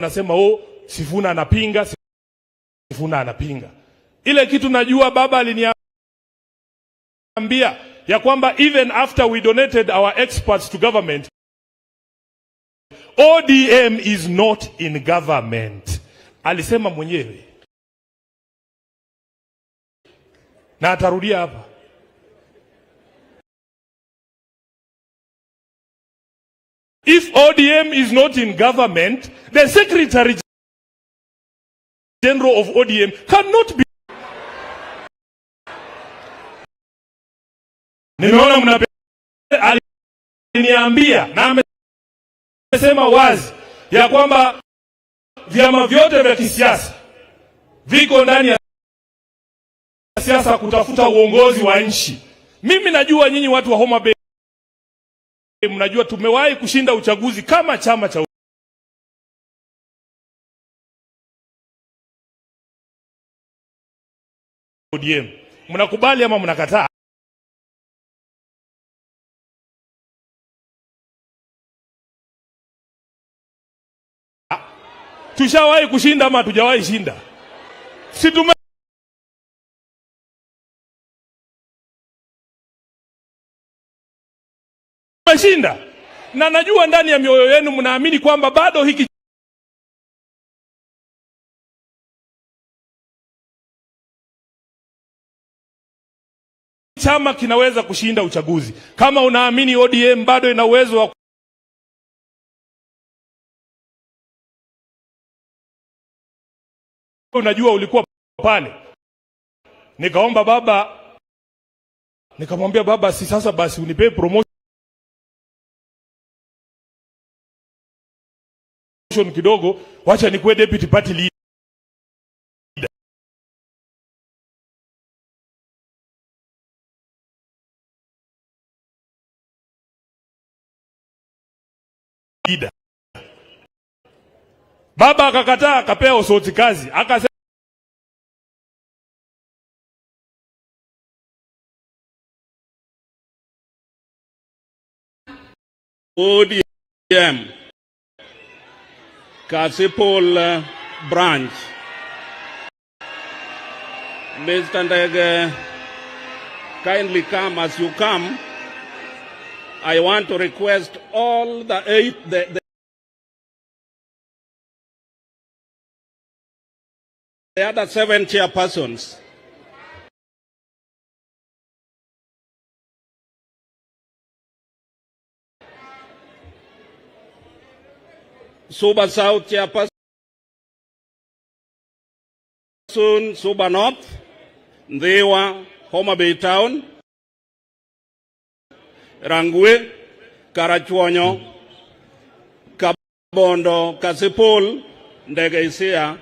Nasema Sifuna anapinga, Sifuna anapinga. Ile kitu najua baba aliniambia ya kwamba even after we donated our experts to government, ODM is not in government. Alisema mwenyewe. Na atarudia hapa. If ODM is not in government, the Secretary General of ODM cannot be. Nimeona mnapenda, aliniambia na amesema wazi ya kwamba vyama vyote vya kisiasa viko ndani ya siasa kutafuta uongozi wa nchi. Mimi najua nyinyi watu wa Homa Bay mnajua tumewahi kushinda uchaguzi kama chama cha ODM. Mnakubali ama mnakataa? Tushawahi kushinda ama tujawahi shinda? Si tumeshinda. Na najua ndani ya mioyo yenu mnaamini kwamba bado hiki chama kinaweza kushinda uchaguzi. Kama unaamini ODM bado ina uwezo wa unajua ulikuwa pale. Nikaomba baba, nikamwambia baba, si sasa basi unipe promotion kidogo, wacha nikuwe deputy party leader. Baba akakataa, akapea Osoti kazi, akasema ODM Kaspul branch. Mr. Ndege, kindly come. As you come, I want to request all the other 7 chairpersons Suba South chairperson, Suba North, Ndewa, Homa Bay Town, Rangwe, Karachuonyo, Kabondo, Kaspul, Ndege Isia,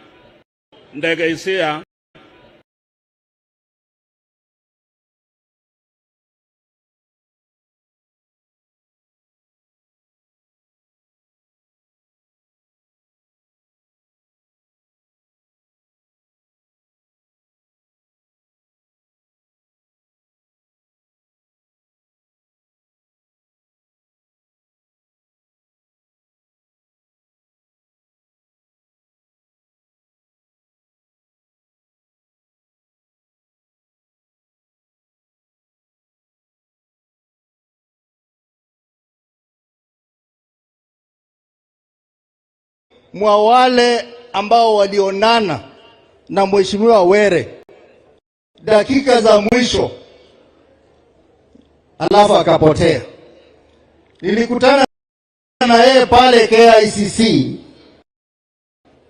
mwa wale ambao walionana na Mheshimiwa Were dakika za mwisho alafu akapotea. Nilikutana na yeye pale KICC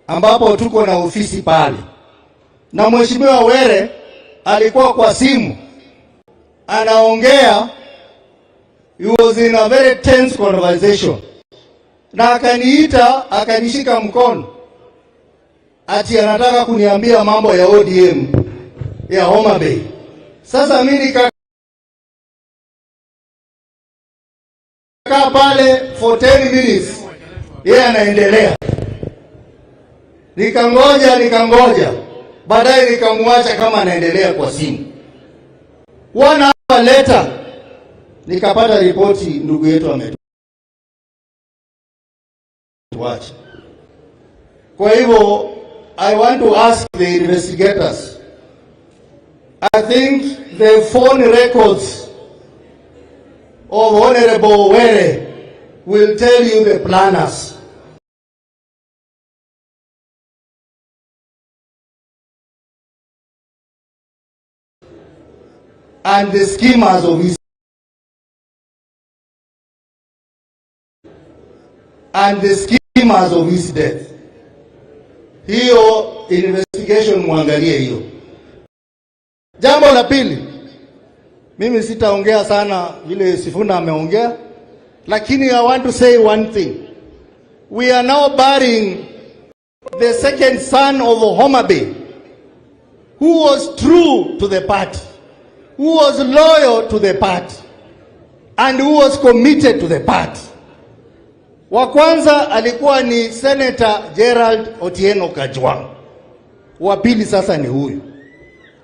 ambapo tuko na ofisi pale, na Mheshimiwa Were alikuwa kwa simu anaongea. He was in a very tense conversation. Na akaniita, akanishika mkono ati anataka kuniambia mambo ya ODM ya Homa Bay. Sasa mimi nikakaa pale for 10 minutes, yeye anaendelea. Nikangoja, baadaye nikamwacha kama anaendelea kwa simu. 1 hour later nikapata ripoti, ndugu yetu ametuacha. Kwa hivyo, I want to ask the investigators. I think the phone records of Honorable Were will tell you the planners. And the schemers of his death. Hiyo investigation muangalie hiyo. Jambo la pili, mimi sitaongea sana vile Sifuna ameongea, lakini I want to say one thing. We are now burying the second son of Homa Bay, who was true to the party, who was loyal to the party, and who was committed to the party. Wa kwanza alikuwa ni Senator Gerald Otieno Kajwang. Wa pili sasa ni huyu.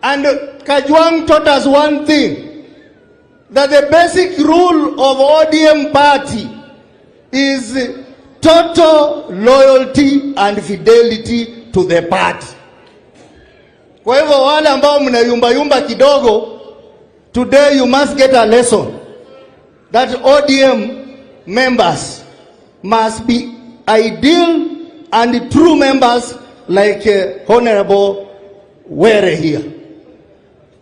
And Kajwang taught us one thing, that the basic rule of ODM party is total loyalty and fidelity to the party. Kwa hivyo wale ambao mnayumba kidogo, today you must get a lesson that ODM members must be ideal and true members like Honorable Were here.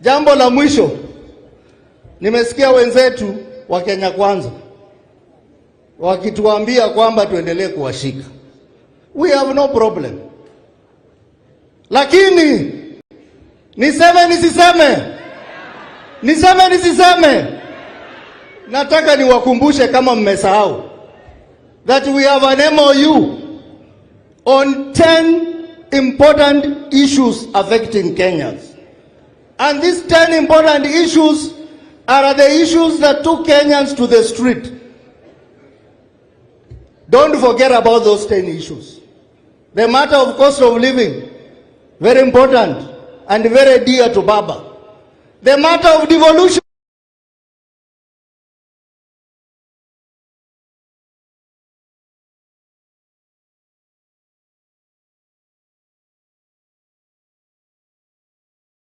Jambo la mwisho, nimesikia wenzetu wa Kenya Kwanza wakituambia kwamba tuendelee kuwashika. We have no problem. Lakini niseme nisiseme, nataka niwakumbushe kama mmesahau that we have an MOU on 10 important issues affecting Kenyans. And these 10 important issues are the issues that took Kenyans to the street. Don't forget about those 10 issues. The matter of cost of living, very important and very dear to Baba. The matter of devolution.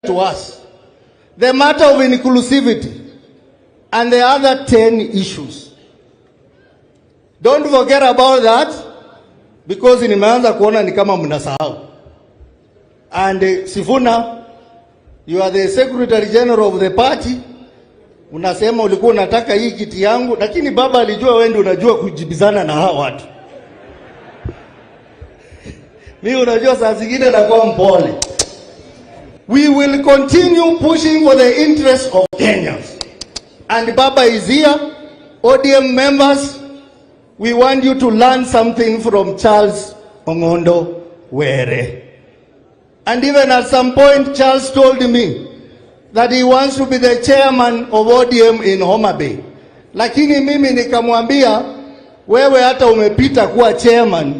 To us, the matter of inclusivity, and the other 10 issues. Don't forget about that, because nimeanza kuona ni kama mnasahau. And Sifuna, you are the Secretary General of the party. Unasema ulikuwa unataka hii kiti yangu, lakini baba alijua wewe ndio unajua kujibizana na hao watu. Mimi unajua saa zingine nakuwa mpole. We will continue pushing for the interests of Kenyans. And Baba is here. ODM members, we want you to learn something from Charles Ongondo Were. And even at some point, Charles told me that he wants to be the chairman of ODM in Homa Bay. Lakini mimi nikamwambia, wewe hata umepita kuwa chairman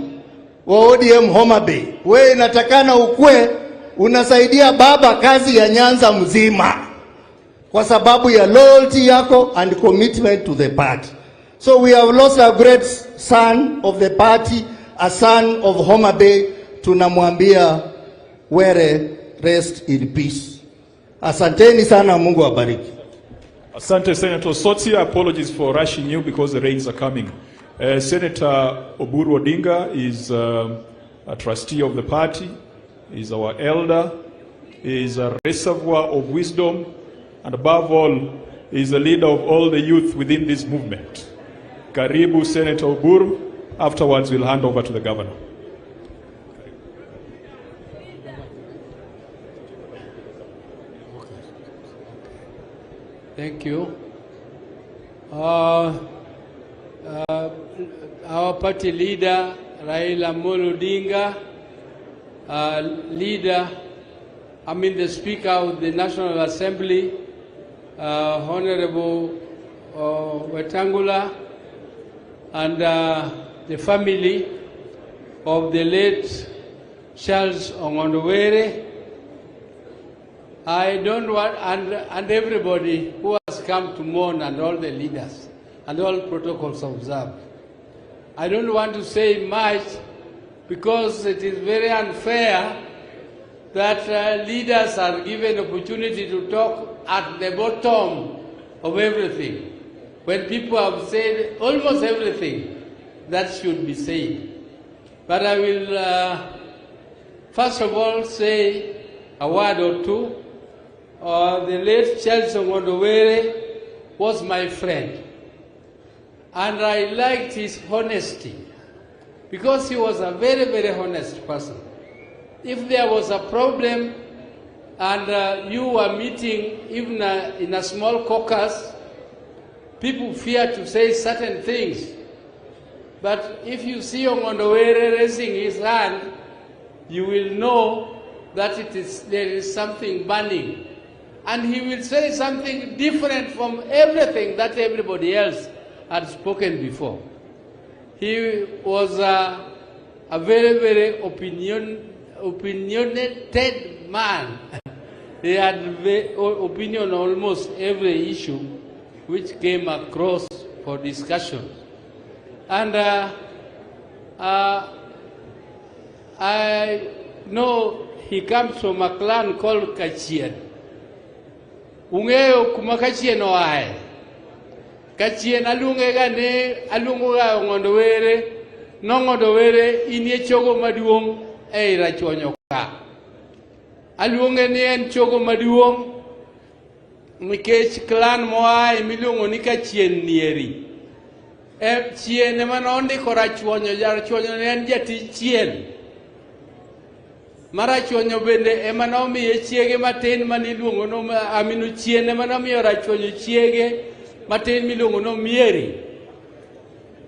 wa ODM Homa Bay. Wewe inatakana ukue unasaidia baba kazi ya Nyanza mzima kwa sababu ya loyalty yako and commitment to the party. So we have lost a great son of the party, a son of Homa Bay. Tunamwambia Were, rest in peace. Asanteni sana, Mungu awabariki. Asante Senator Sotsi. Apologies for rushing you because the rains are coming. Senator Oburu Odinga is a trustee of the party. Is our elder, is a reservoir of wisdom, and above all, is the leader of all the youth within this movement. Karibu, Senator Oburu. Afterwards, we'll hand over to the governor. Thank you. Our party leader, Raila Amolo Odinga, the Speaker of the National Assembly, Honorable Wetangula, and the family of the late Charles Ongondo Were. I don't want, and everybody who has come to mourn, and all the leaders, and all protocols observed. I don't want to say much, because it is very unfair that leaders are given opportunity to talk at the bottom of everything, when people have said almost everything that should be said. But I will first of all say a word or two. The late Charles Ongondowere was my friend, and I liked his honesty, because he was a very, very honest person. If there was a problem and you were meeting even in a small caucus, people fear to say certain things. But if you see Ongondowere raising his hand, you will know that there is something burning. And he will say something different from everything that everybody else had spoken before. He was a very, very opinionated man. He had opinion on almost every issue which came across for discussion. And I know he comes from a clan called Kachien. Ungeo kuma Kachien oae. Kachien alungega ne alunguga Ongondowere, Ongondowere inie chogo maduong e irachuonyo ka. Alunge ni en chogo maduong nikech clan moae milungo ni Kachien nieri. Chien ema nondiko rachuonyo, rachuonyo ne en jatij chien. Marachuonyo bende ema nomiye chiege matin maniluongo no aminu chien ema nomiyo rachuonyo chiege matin miluongo no Mieri.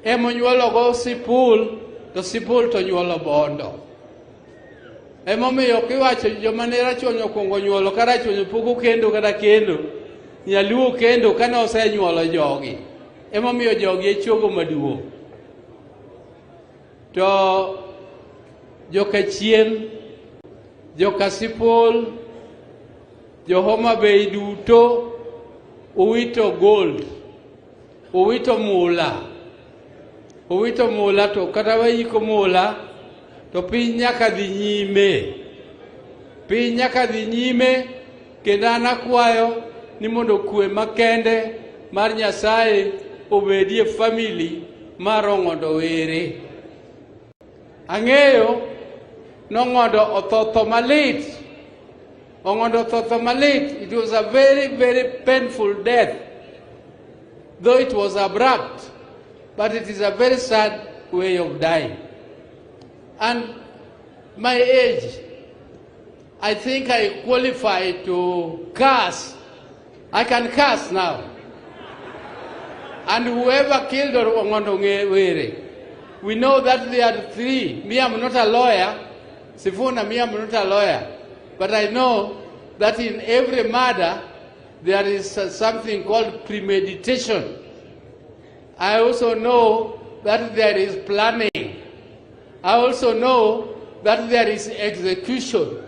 Ema nyuologo Sipul, to Sipul to nyuolo Bondo. Ema omiyo kiwacho joma ne rachuonyo okuongo nyuolo ka rachuonyo pok okendo kata kendo, nyaluo kendo kane osenyuolo jogi. Ema omiyo jogi e chogo maduong'. To joka Chien, joka Sipul, jo Homa Bay duto owito gold, owito mula. Owito mula, to kata wayiko mula to piny nyaka dhi nyime. Piny nyaka dhi nyime, kendo an akwayo ni mondo kwe makende mar Nyasaye obedie family mar Ongondowere. Ang'eyo nong'ondo othotho malit. Ong'ondo othotho malit. It was a very, very painful death, though it was abrupt, but it is a very sad way of dying. And my age, I think I qualify to curse. I can curse now. And whoever killed Ongondowere, we know that there are three. Me, I'm not a lawyer. Sifuna, me, I'm not a lawyer. But I know that in every murder, there is something called premeditation. I also know that there is planning. I also know that there is execution.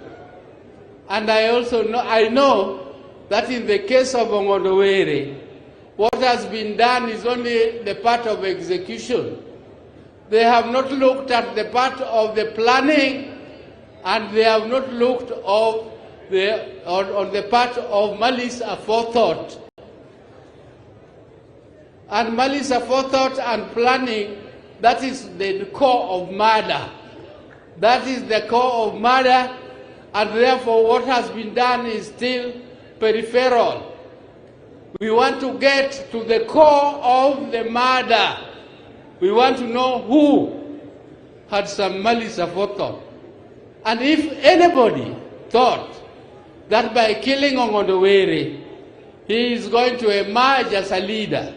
And I also know that in the case of Ongondowere, what has been done is only the part of execution. They have not looked at the part of the planning, and they have not looked on the part of malice aforethought. And malice aforethought and planning, that is the core of murder. That is the core of murder, and therefore what has been done is still peripheral. We want to get to the core of the murder. We want to know who had some malice aforethought. And if anybody thought that by killing Ongondowere, he is going to emerge as a leader,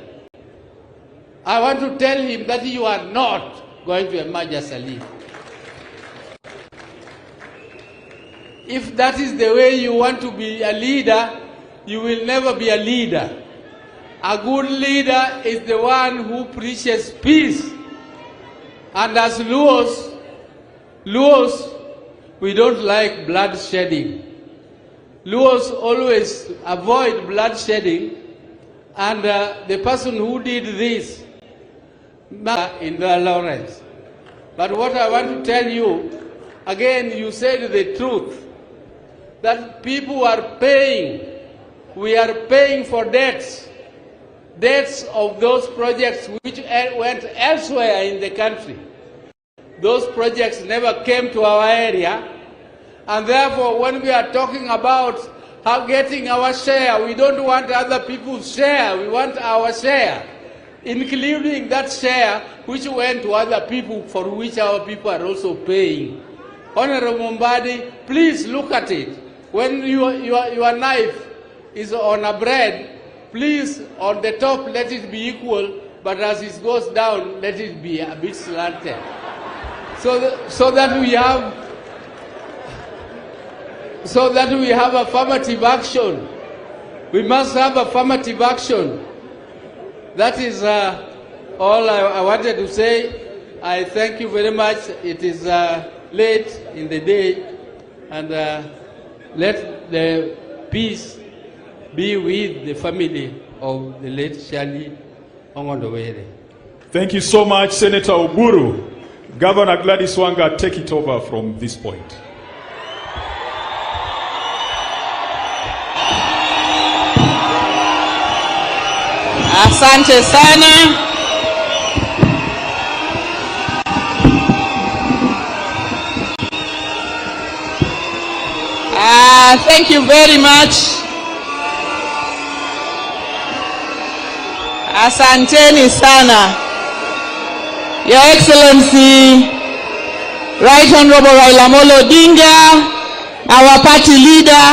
I want to tell him that you are not going to emerge as a leader. If that is the way you want to be a leader, you will never be a leader. A good leader is the one who preaches peace. And as Luos, we don't like bloodshedding. Luos always avoid bloodshedding. And the person who did this in the Lawrence, But what I want to tell you, again, you said the truth, that people are paying. We are paying for debts of those projects which went elsewhere in the country. Those projects never came to our area, and therefore when we are talking about how getting our share, we don't want other people's share, we want our share, including that share which went to other people for which our people are also paying. Honorable Mbadi, please look at it. When your knife is on a bread, please on the top let it be equal, but as it goes down, let it be a bit slanted. So that we have affirmative action. We must have affirmative action. That is all I wanted to say. I thank you very much. It is late in the day, and let the peace be with the family of the late Shali Ongondowere. Thank you so much, Senator Oburu. Governor Gladys Wanga, take it over from this point. Asante sana. Thank you very much. Asanteni sana. Your Excellency, Right Honorable Raila Amolo Odinga, our party leader,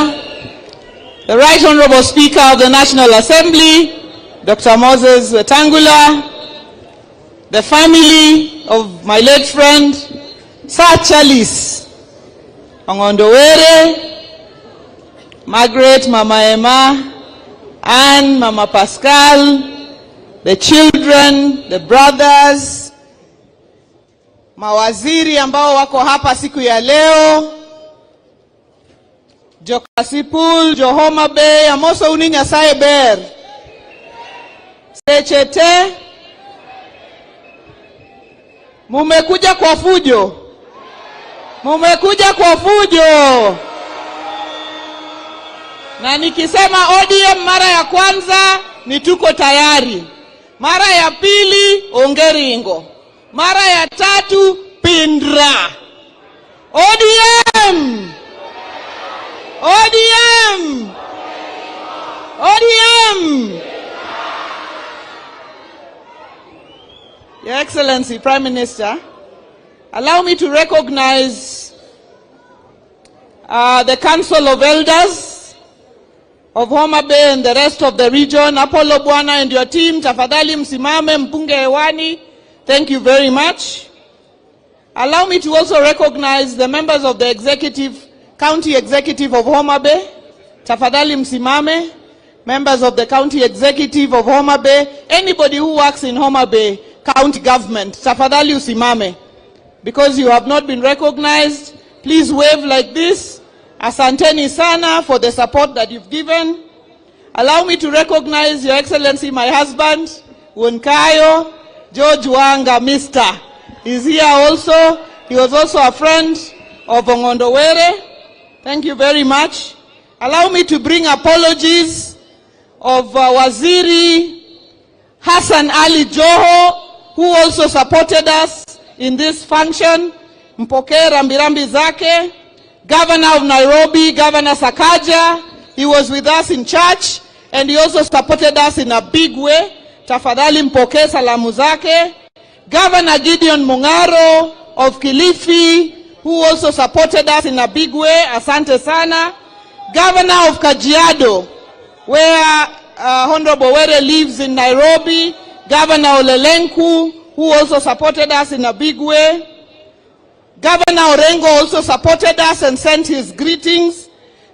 the Right Honorable Speaker of the National Assembly, Dr. Moses Wetangula, the family of my late friend, Sir Charles Ongondowere, Margaret, Mama Emma, Anne, Mama Pascal, the children, the brothers, mawaziri ambao wako hapa siku ya leo, Jo Kaspul, Jo Homa Bay, Amoso Uni Nyasaye Ber, Sechete, mumekuja kwa fujo. Mumekuja kwa fujo. Na nikisema ODM mara ya kwanza ni tuko tayari. Mara ya pili ongeringo. Mara ya tatu pindra. ODM! ODM! ODM! Your Excellency, Prime Minister, allow me to recognize the Council of Elders of Homa Bay and the rest of the region. Apollo Bwana and your team, tafadhali msimame mpunge hewani. Thank you very much. Allow me to also recognize the members of the executive, county executive of Homa Bay. Tafadhali msimame. Members of the county executive of Homa Bay, anybody who works in Homa Bay county government, tafadhali usimame. Because you have not been recognized, please wave like this. Asanteni sana for the support that you've given. Allow me to recognize Your Excellency, my husband, Wunkayo, George Wanga, Mr. He's here also. He was also a friend of Ongondowere. Thank you very much. Allow me to bring apologies of Waziri Hassan Ali Joho, who also supported us in this function. Mpoke rambirambi zake. Governor of Nairobi, Governor Sakaja, he was with us in church and he also supported us in a big way. Tafadhali mpoke salamu zake. Governor Gideon Mungaro of Kilifi, who also supported us in a big way. Asante sana. Governor of Kajiado, where Honorable Were lives in Nairobi. Governor Olelenku, who also supported us in a big way. Governor Orengo also supported us and sent his greetings.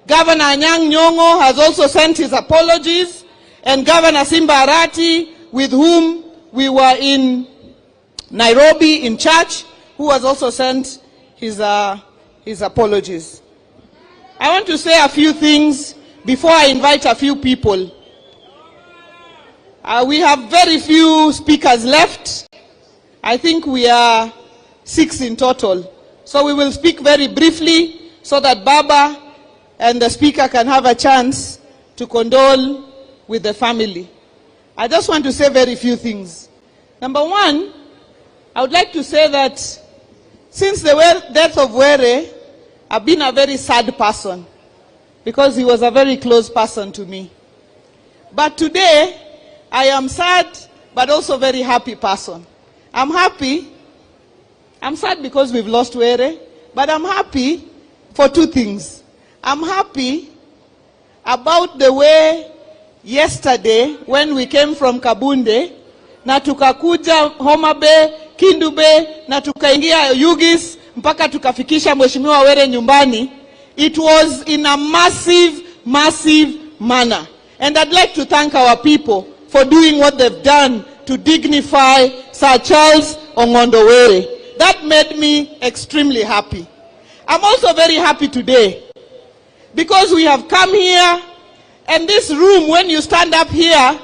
Governor Anyang' Nyong'o has also sent his apologies. And Governor Simba Arati, with whom we were in Nairobi in church, who has also sent his apologies. I want to say a few things before I invite a few people. We have very few speakers left. I think we are 6 in total. So we will speak very briefly so that Baba and the Speaker can have a chance to condole with the family. I just want to say very few things. Number one, I would like to say that since the death of Were, I've been a very sad person because he was a very close person to me. But today, I am sad but also very happy person. I'm happy. I'm sad because we've lost Were, but I'm happy for two things. I'm happy about the way yesterday when we came from Kabunde na tukakuja Homa Bay, Kindu Bay na tukaingia Yugis mpaka tukafikisha Mheshimiwa Were nyumbani. It was in a massive manner. And I'd like to thank our people for doing what they've done to dignify Sir Charles Ongondo Were. That made me extremely happy. I'm also very happy today because we have come here, and this room, when you stand up here,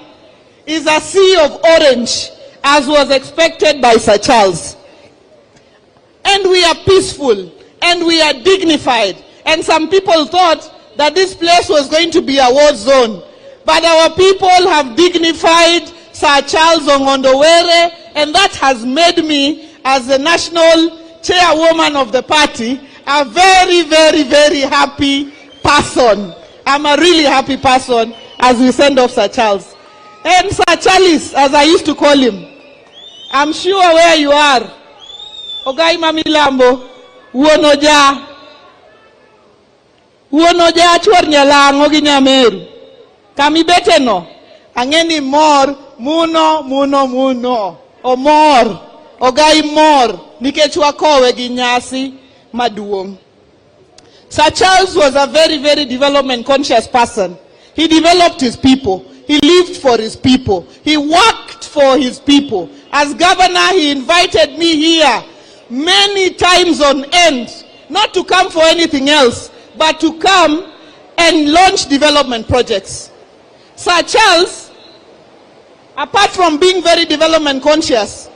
is a sea of orange, as was expected by Sir Charles. And we are peaceful, and we are dignified. And some people thought that this place was going to be a war zone. But our people have dignified Sir Charles Ongondo Were, and that has made me, as the national chairwoman of the party, a very happy person. I'm a really happy person as we send off Sir Charles. And Sir Charles, as I used to call him, I'm sure where you are, Ogai Mamilambo, Uonoja chuor nyalango gi nyameru. Kami beteno, angeni mor, muno, o mor, Ogai mor, nikech wakowe gi nyasi maduong. Sir Charles was a very development conscious person. He developed his people. He lived for his people. He worked for his people. As governor, he invited me here many times on end, not to come for anything else, but to come and launch development projects. Sir Charles, apart from being very development conscious,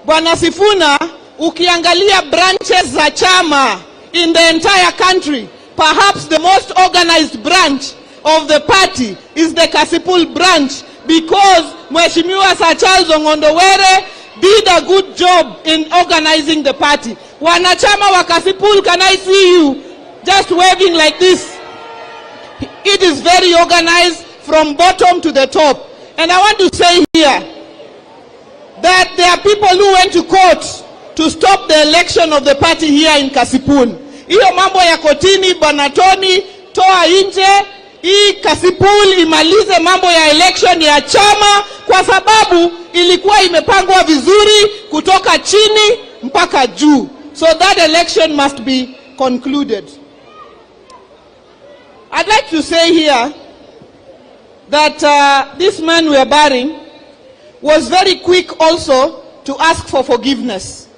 Bwana Sifuna, ukiangalia branches za chama in the entire country, perhaps the most organized branch of the party is the Kaspul branch, because Mheshimiwa Sir Charles Ongondo Were did a good job in organizing the party. Wanachama wa Kaspul, can I see you just waving like this? It is very organized from bottom to the top. And I want to say here that there are people who went to court to stop the election of the party here in Kaspul. Hiyo mambo ya kotini, Banatoni, toa nje, hii Kaspul imalize mambo ya election ya chama, kwa sababu ilikuwa imepangwa vizuri kutoka chini mpaka juu. So that election must be concluded. I'd like to say here that this man we are burying was very quick also to ask for forgiveness.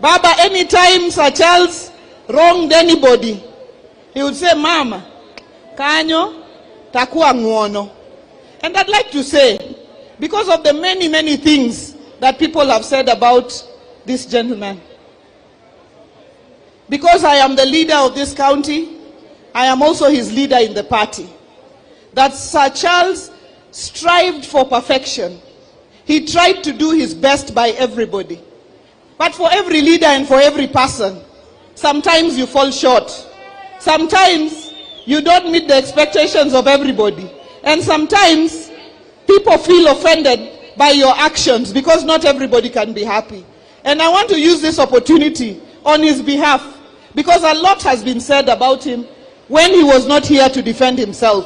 Baba, anytime Sir Charles wronged anybody, he would say, Mama, kanyo takuwa nguono. And I'd like to say, because of the many things that people have said about this gentleman, because I am the leader of this county, I am also his leader in the party, that Sir Charles strived for perfection. He tried to do his best by everybody. But for every leader and for every person, sometimes you fall short. Sometimes you don't meet the expectations of everybody. And sometimes people feel offended by your actions because not everybody can be happy. And I want to use this opportunity on his behalf, because a lot has been said about him when he was not here to defend himself.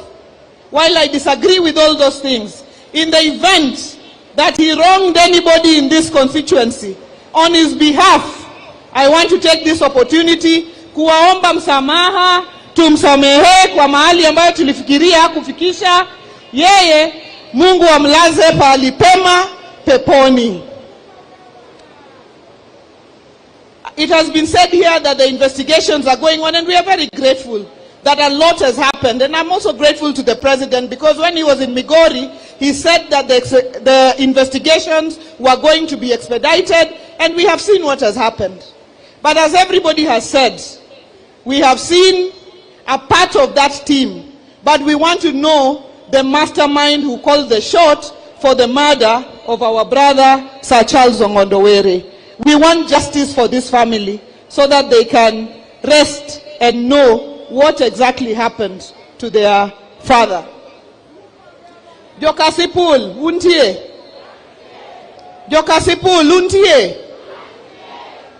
While I disagree with all those things, in the event that he wronged anybody in this constituency, on his behalf, I want to take this opportunity kuwaomba msamaha, tumsamehe kwa mahali ambayo tulifikiria kufikisha yeye. Mungu amlaze pahali pema peponi. It has been said here that the investigations are going on, and we are very grateful that a lot has happened. And I'm also grateful to the president, because when he was in Migori, he said that the investigations were going to be expedited, and we have seen what has happened. But as everybody has said, we have seen a part of that team, but we want to know the mastermind who called the shot for the murder of our brother, Sir Charles Ongondowere. We want justice for this family so that they can rest and know what exactly happened to their father. Jokasipul, untie. Jokasipul, untie.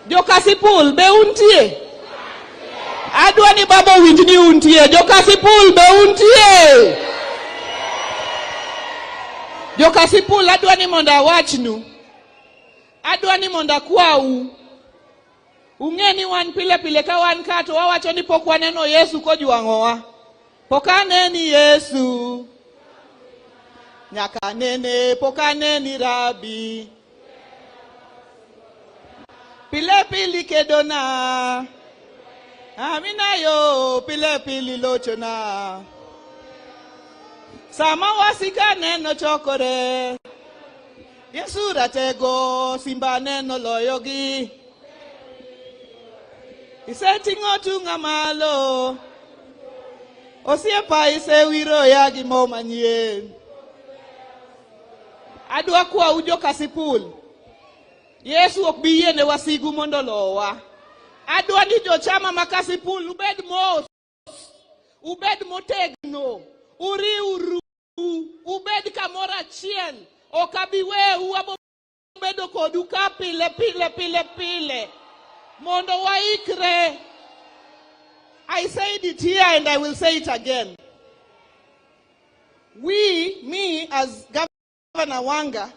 Jokasipul, be untie. Adwani baba winjini untie. Jokasipul, be untie. Jokasipul, adwani monda wachnu. Adwani monda kwau. Ungeni wan pile pile ka wan kato wawacho ni pok waneno Yesu kojuang'owa. Pok aneni Yesu. Nyaka nene pok aneni Rabi. Pile pili kedona. Amina yo pile pili lochona. Sama wasika neno chokore. Yesu ratego simba neno loyogi. Isetingo tunga malo. Osiepa ise wiro ya gimo manyien. Adwa kwa ujo Kasipul. Yesu ok bi yene wasigu mondo lowa. Adwa ni jochama ma Kasipul ubed mos. Ubed motegno. Uri uru. Ubed kamora achiel. Okabiwe uabo bedo kodu ka pile. Mondo waikre. I said it here and I will say it again. Me as Governor Wanga,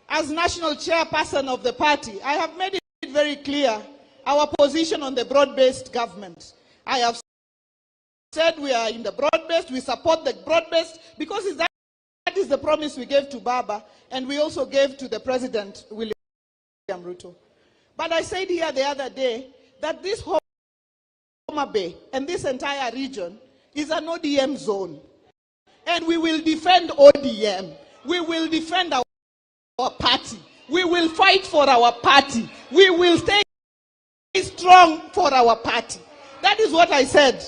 as national chairperson of the party, I have made it very clear our position on the broad-based government. I have said we are in the broad-based, we support the broad-based because that is the promise we gave to Baba and we also gave to the President, William Ruto. But I said here the other day that this Homa Bay and this entire region is an ODM zone. And we will defend ODM. We will defend our party. We will fight for our party. We will stay strong for our party. That is what I said.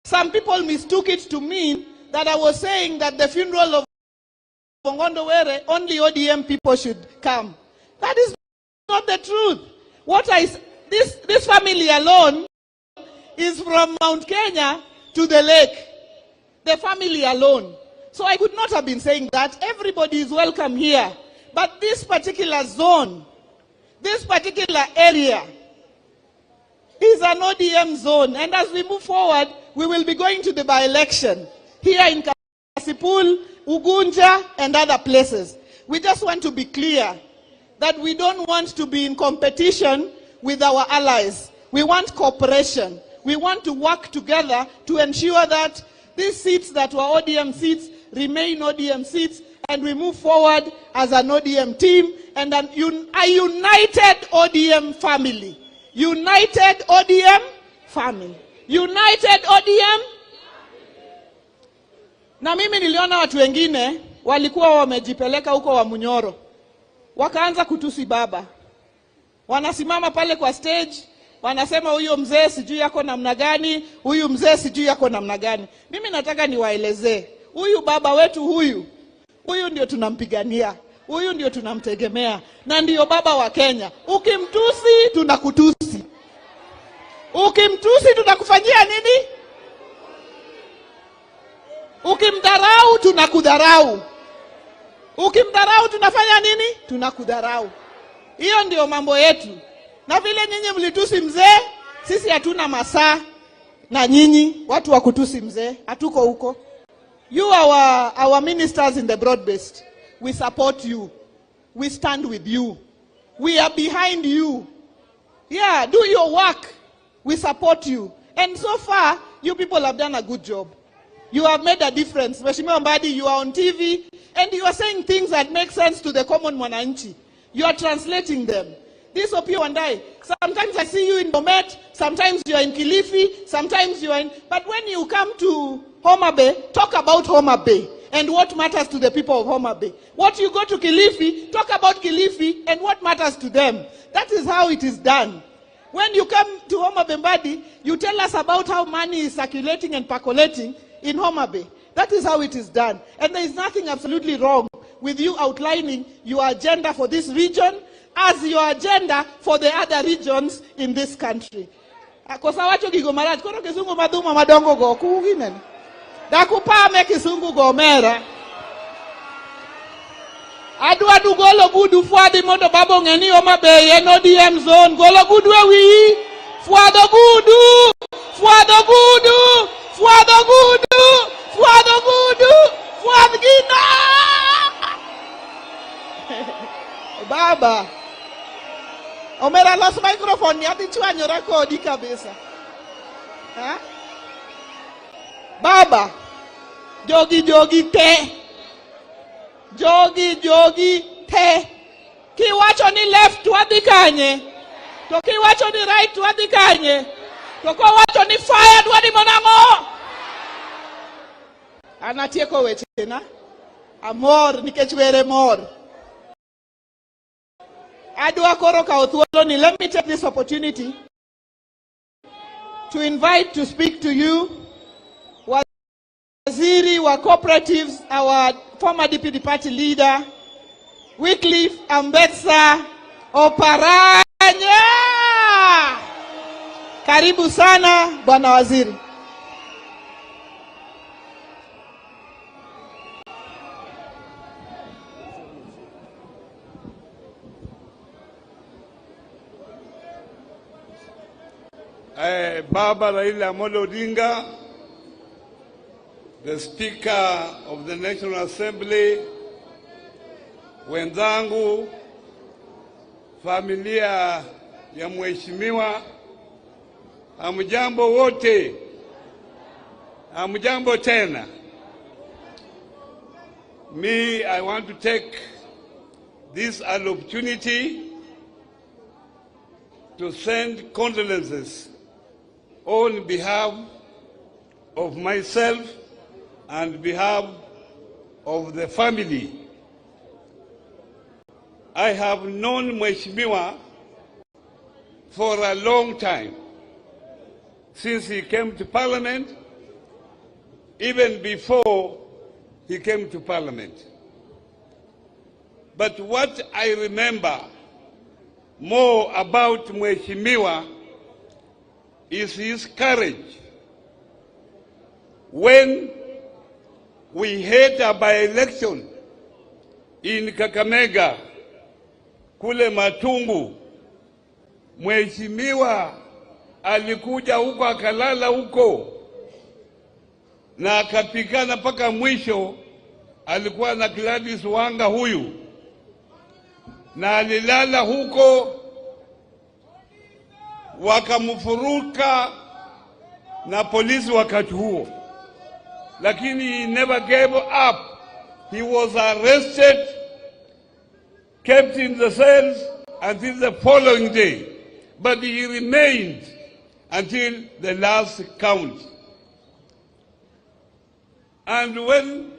Some people mistook it to mean that I was saying that the funeral of Ongondowere, only ODM people should come. That is not the truth. This family alone is from Mount Kenya to the lake. The family alone. So I could not have been saying that. Everybody is welcome here. But this particular zone, this particular area is an ODM zone. And as we move forward, we will be going to the by-election here in Kaspul, Ugunja, and other places. We just want to be clear that we don't want to be in competition with our allies. We want cooperation. We want to work together to ensure that these seats that were ODM seats remain ODM seats, and we move forward as an ODM team and a united ODM family. United ODM family. United ODM. Na mimi niliona watu wengine walikuwa wamejipeleka huko wa Munyoro. Wakaanza kutusi baba. Wanasimama pale kwa stage, wanasema huyo mzee sijui yako namna gani, huyu mzee sijui yako namna gani. Mimi nataka niwaelezee, huyu baba wetu huyu ndio tunampigania. Huyu ndio tunamtegemea na ndio baba wa Kenya. Ukimtusi tunakutusi. Ukimtusi tunakufanyia nini? Ukimdharau tunakudharau. Ukimdharau tunafanya nini? Tunakudharau. Hiyo ndio mambo yetu. Na vile nyinyi mlitusi mzee, sisi hatuna masaa na nyinyi watu wa kutusi mzee, hatuko huko. You are our ministers in the broad-based. We support you. We stand with you. We are behind you. Yeah, do your work. We support you. And so far, you people have done a good job. You have made a difference. Mheshimiwa Mbadi, you are on TV and you are saying things that make sense to the common mwananchi. You are translating them. This Opiyo Wandayi, sometimes I see you in Bomet, sometimes you are in Kilifi, sometimes you are in... But when you come to Homa Bay, talk about Homa Bay. and what matters to the people of Homa Bay. What you go to Kilifi, talk about Kilifi and what matters to them. That is how it is done. When you come to Homa Bay Mbadi, you tell us about how money is circulating and percolating in Homa Bay. That is how it is done. And there is nothing absolutely wrong with you outlining your agenda for this region as your agenda for the other regions in this country. Kosa wacho gigo marach, koro kisungu maduma madongo go kuginene. Dakupame kisungu gomera. Adwa du golo gudu fuadi mondo babo ngeni Homa Bay en ODM zone. Golo gudu ewi. Fuado gudu. Fuado gudu. Fuado gudu. Fuado gudu. Fuad gina. Baba. Omera los microphone ni ati chwanyo rekodi kabisa. Ha? Baba. Jogi te. Jogi te. Kiwacho ni left wadhi kanye. To kiwacho ni right wadhi kanye. To kiwacho ni fire wadhi monang'o. Anatieko weche na. Amor nikech were mor. Adwa koro ka othuolo ni, let me take this opportunity to invite to speak to you Waziri wa Cooperatives, our former Deputy Party Leader, Wycliffe Ambetsa Oparanya. Karibu sana Bwana Waziri. Baba Raila Amolo Odinga, the Speaker of the National Assembly, wenzangu, familia ya mheshimiwa, hamjambo wote, hamjambo tena. I want to take this opportunity to send condolences on behalf of myself and behalf of the family. I have known Mheshimiwa for a long time, since he came to Parliament, even before he came to Parliament. But what I remember more about Mheshimiwa is his courage. When we had a by-election in Kakamega, kule Matungu, Mheshimiwa alikuja huko, akalala huko na akapigana mpaka mwisho. Alikuwa na Gladys Wanga huyu, na alilala huko, wakamfuruka na polisi wakati huo, lakini he never gave up. He was arrested, kept in the cells until the following day, but he remained until the last count. And when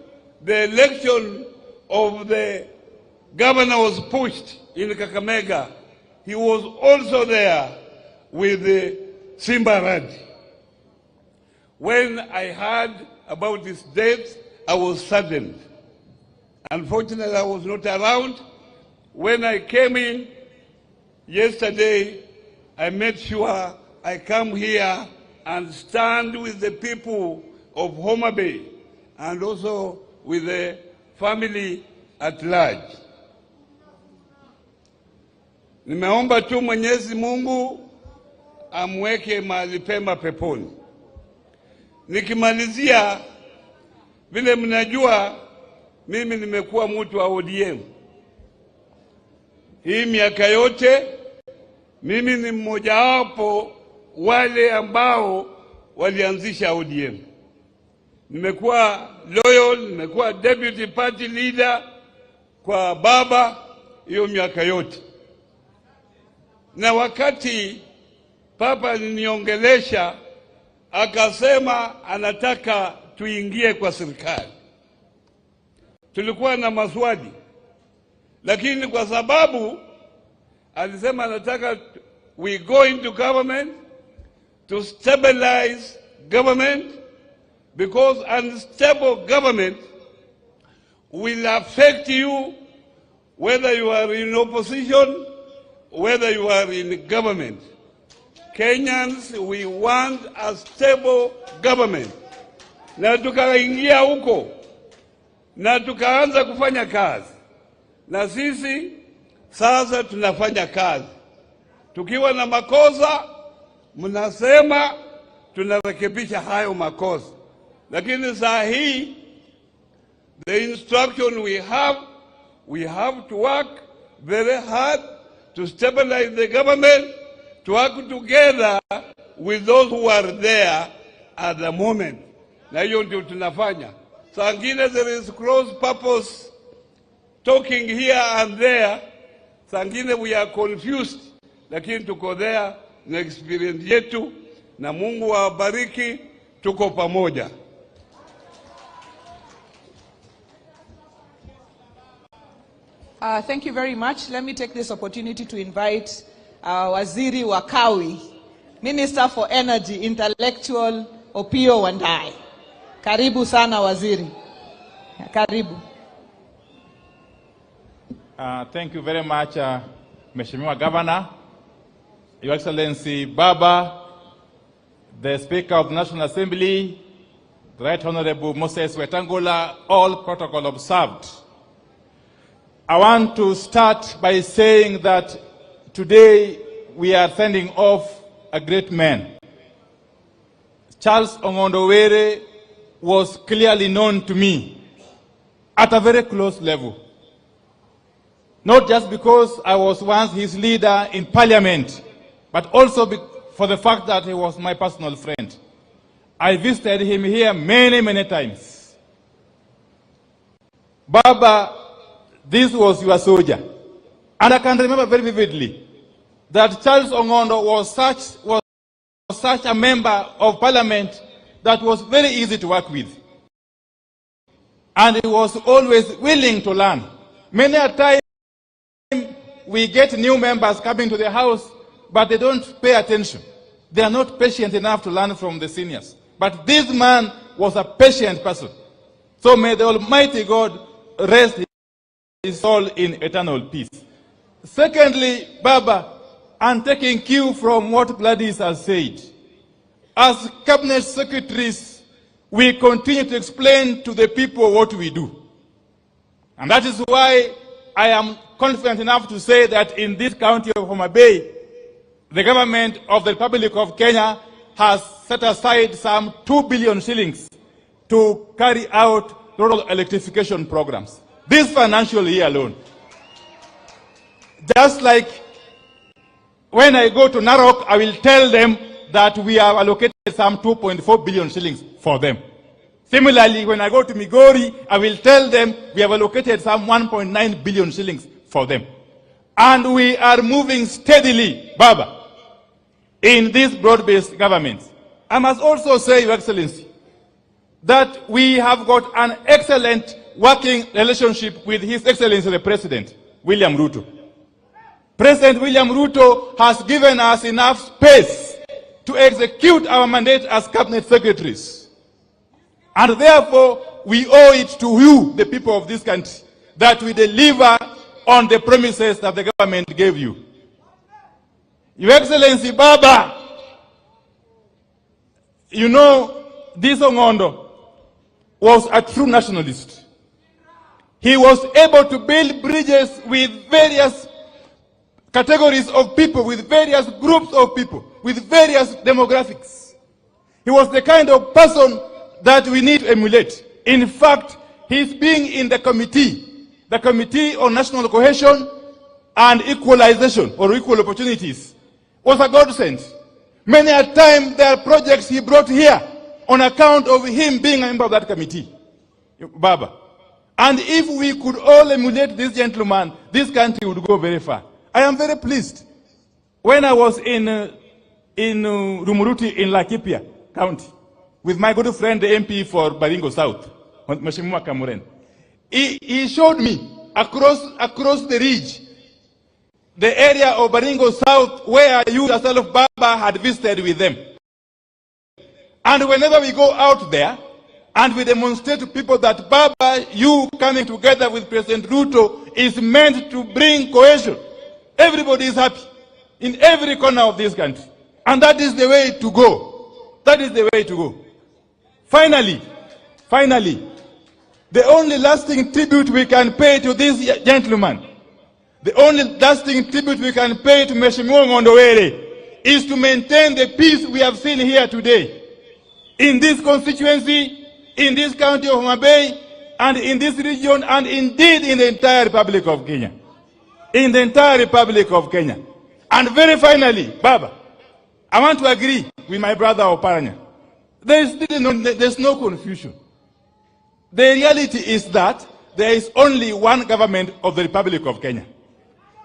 the election of the governor was pushed in Kakamega, he was also there with Simba Radi. When I heard about his death, I was saddened. Unfortunately, I was not around. When I came in yesterday, I made sure I come here and stand with the people of Homa Bay and also with the family at large. Nimeomba tu Mwenyezi Mungu amweke mahali pema peponi. Nikimalizia, vile mnajua mimi nimekuwa mtu wa ODM. Hii miaka yote mimi ni mmoja wapo wale ambao walianzisha ODM. Nimekuwa loyal, nimekuwa deputy party leader kwa baba hiyo miaka yote. Na wakati papa tulikuwa na maswali, lakini kwa sababu alisema anataka we go into government to stabilize government, because unstable government will affect you whether you are in opposition, whether you are in government. Kenyans, we want a stable government. Na tukaingia huko na tukaanza kufanya kazi, na sisi sasa tunafanya kazi. Tukiwa na makosa mnasema, tunarekebisha hayo makosa. Lakini saa hii the instruction we have to work very hard to stabilize the government, to work together with those who are there at the moment. Na hiyo ndio tunafanya. Saa ngine there is cross purpose talking here and there. Saa ngine we are confused, lakini tuko there na experience yetu, na Mungu awabariki, tuko pamoja. Thank you very much. Let me take this opportunity to invite Waziri wa Kawi, Minister for Energy, Intellectual, Opiyo Wandayi. Karibu sana Waziri. Karibu. Thank you very much, Mheshimiwa Governor, Your Excellency Baba, the Speaker of the National Assembly, the Right Honorable Moses Wetangula, all protocol observed. I want to start by saying that today we are sending off a great man. Charles Ong'ondo Were was clearly known to me at a very close level. Not just because I was once his leader in parliament, but also for the fact that he was my personal friend. I visited him here many, many times. Baba, this was your soldier. And I can remember very vividly that Charles Ong'ondo was such a member of parliament that was very easy to work with. And he was always willing to learn. Many a time we get new members coming to the house, but they don't pay attention. They are not patient enough to learn from the seniors. But this man was a patient person. So may the Almighty God rest his soul in eternal peace. Secondly, Baba, I'm taking cue from what Gladys has said. As cabinet secretaries, we continue to explain to the people what we do. And that is why I am confident enough to say that in this county of Homa Bay, the government of the Republic of Kenya has set aside some 2 billion shillings to carry out rural electrification programs. This financial year alone. Just like when I go to Narok, I will tell them that we have allocated some 2.4 billion shillings for them. Similarly, when I go to Migori, I will tell them we have allocated some 1.9 billion shillings for them. And we are moving steadily, Baba, in this broad-based government. I must also say, Your Excellency, that we have got an excellent working relationship with His Excellency the President, William Ruto. President William Ruto has given us enough space to execute our mandate as cabinet secretaries. And therefore, we owe it to you, the people of this country, that we deliver on the promises that the government gave you. Your Excellency Baba, you know, this Ong'ondo was a true nationalist. He was able to build bridges with various categories of people, with various groups of people, with various demographics. He was the kind of person that we need to emulate. In fact, his being in the Committee on National Cohesion and Equalization, or Equal Opportunities, was a godsend. Many a time there are projects he brought here on account of him being a member of that committee, Baba. And if we could all emulate this gentleman, this country would go very far. I am very pleased. When I was in Rumuruti in Laikipia County with my good friend, the MP for Baringo South, Mheshimiwa Kamuren, he showed me across the ridge, the area of Baringo South, where you yourself, Baba, had visited with them. And whenever we go out there and we demonstrate to people that Baba, you coming together with President Ruto is meant to bring cohesion, everybody is happy in every corner of this country. And that is the way to go. That is the way to go. Finally, the only lasting tribute we can pay to this gentleman, the only lasting tribute we can pay to Mheshimiwa Ngondowere is to maintain the peace we have seen here today. In this constituency, in this county of Homa Bay, and in this region, and indeed in the entire Republic of Kenya. In the entire Republic of Kenya. And very finally, Baba, I want to agree with my brother Oparanya. There's no confusion. The reality is that there is only one government of the Republic of Kenya.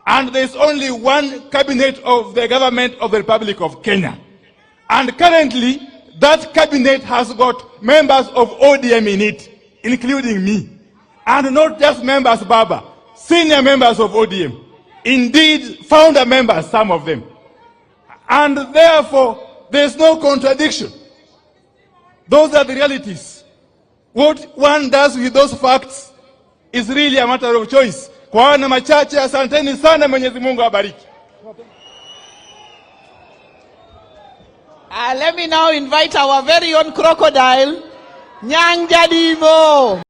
And there is only one cabinet of the government of the Republic of Kenya. And currently, that cabinet has got members of ODM in it, including me. And not just members, Baba, senior members of ODM. Indeed, founder members, some of them. And therefore, there's no contradiction. Those are the realities. What one does with those facts is really a matter of choice. Kwa wana machache, asanteni sana, Mwenyezi Mungu awabariki. Let me now invite our very own crocodile, Nyang Jadimo,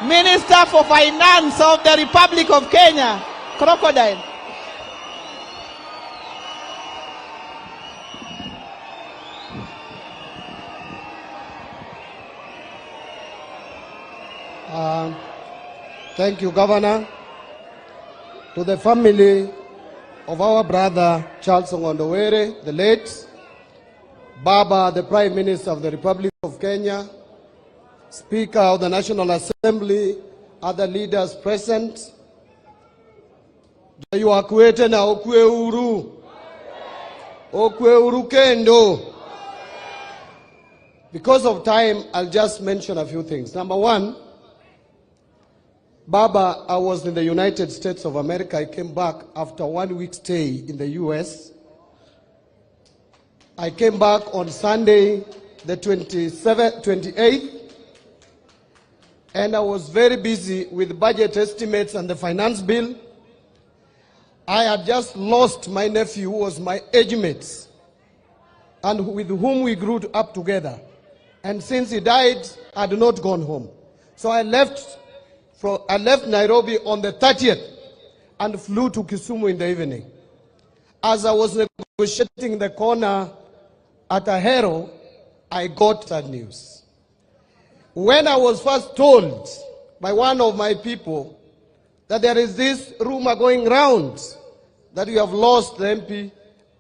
Minister for Finance of the Republic of Kenya. Crocodile. Thank you, Governor. To the family of our brother Charles Ngondowere, the late, Baba, the Prime Minister of the Republic of Kenya, Speaker of the National Assembly, other leaders present, you are kwete na okwe uru kendo. Because of time, I'll just mention a few things. Number one, Baba, I was in the United States of America. I came back after 1 week stay in the US. I came back on Sunday, the 28th, and I was very busy with budget estimates and the finance bill. I had just lost my nephew, who was my age mate, and with whom we grew up together. And since he died, I had not gone home. So I left Nairobi on the 30th and flew to Kisumu in the evening. As I was negotiating the corner at Ahero, I got that news. When I was first told by one of my people that there is this rumor going round that we have lost the MP,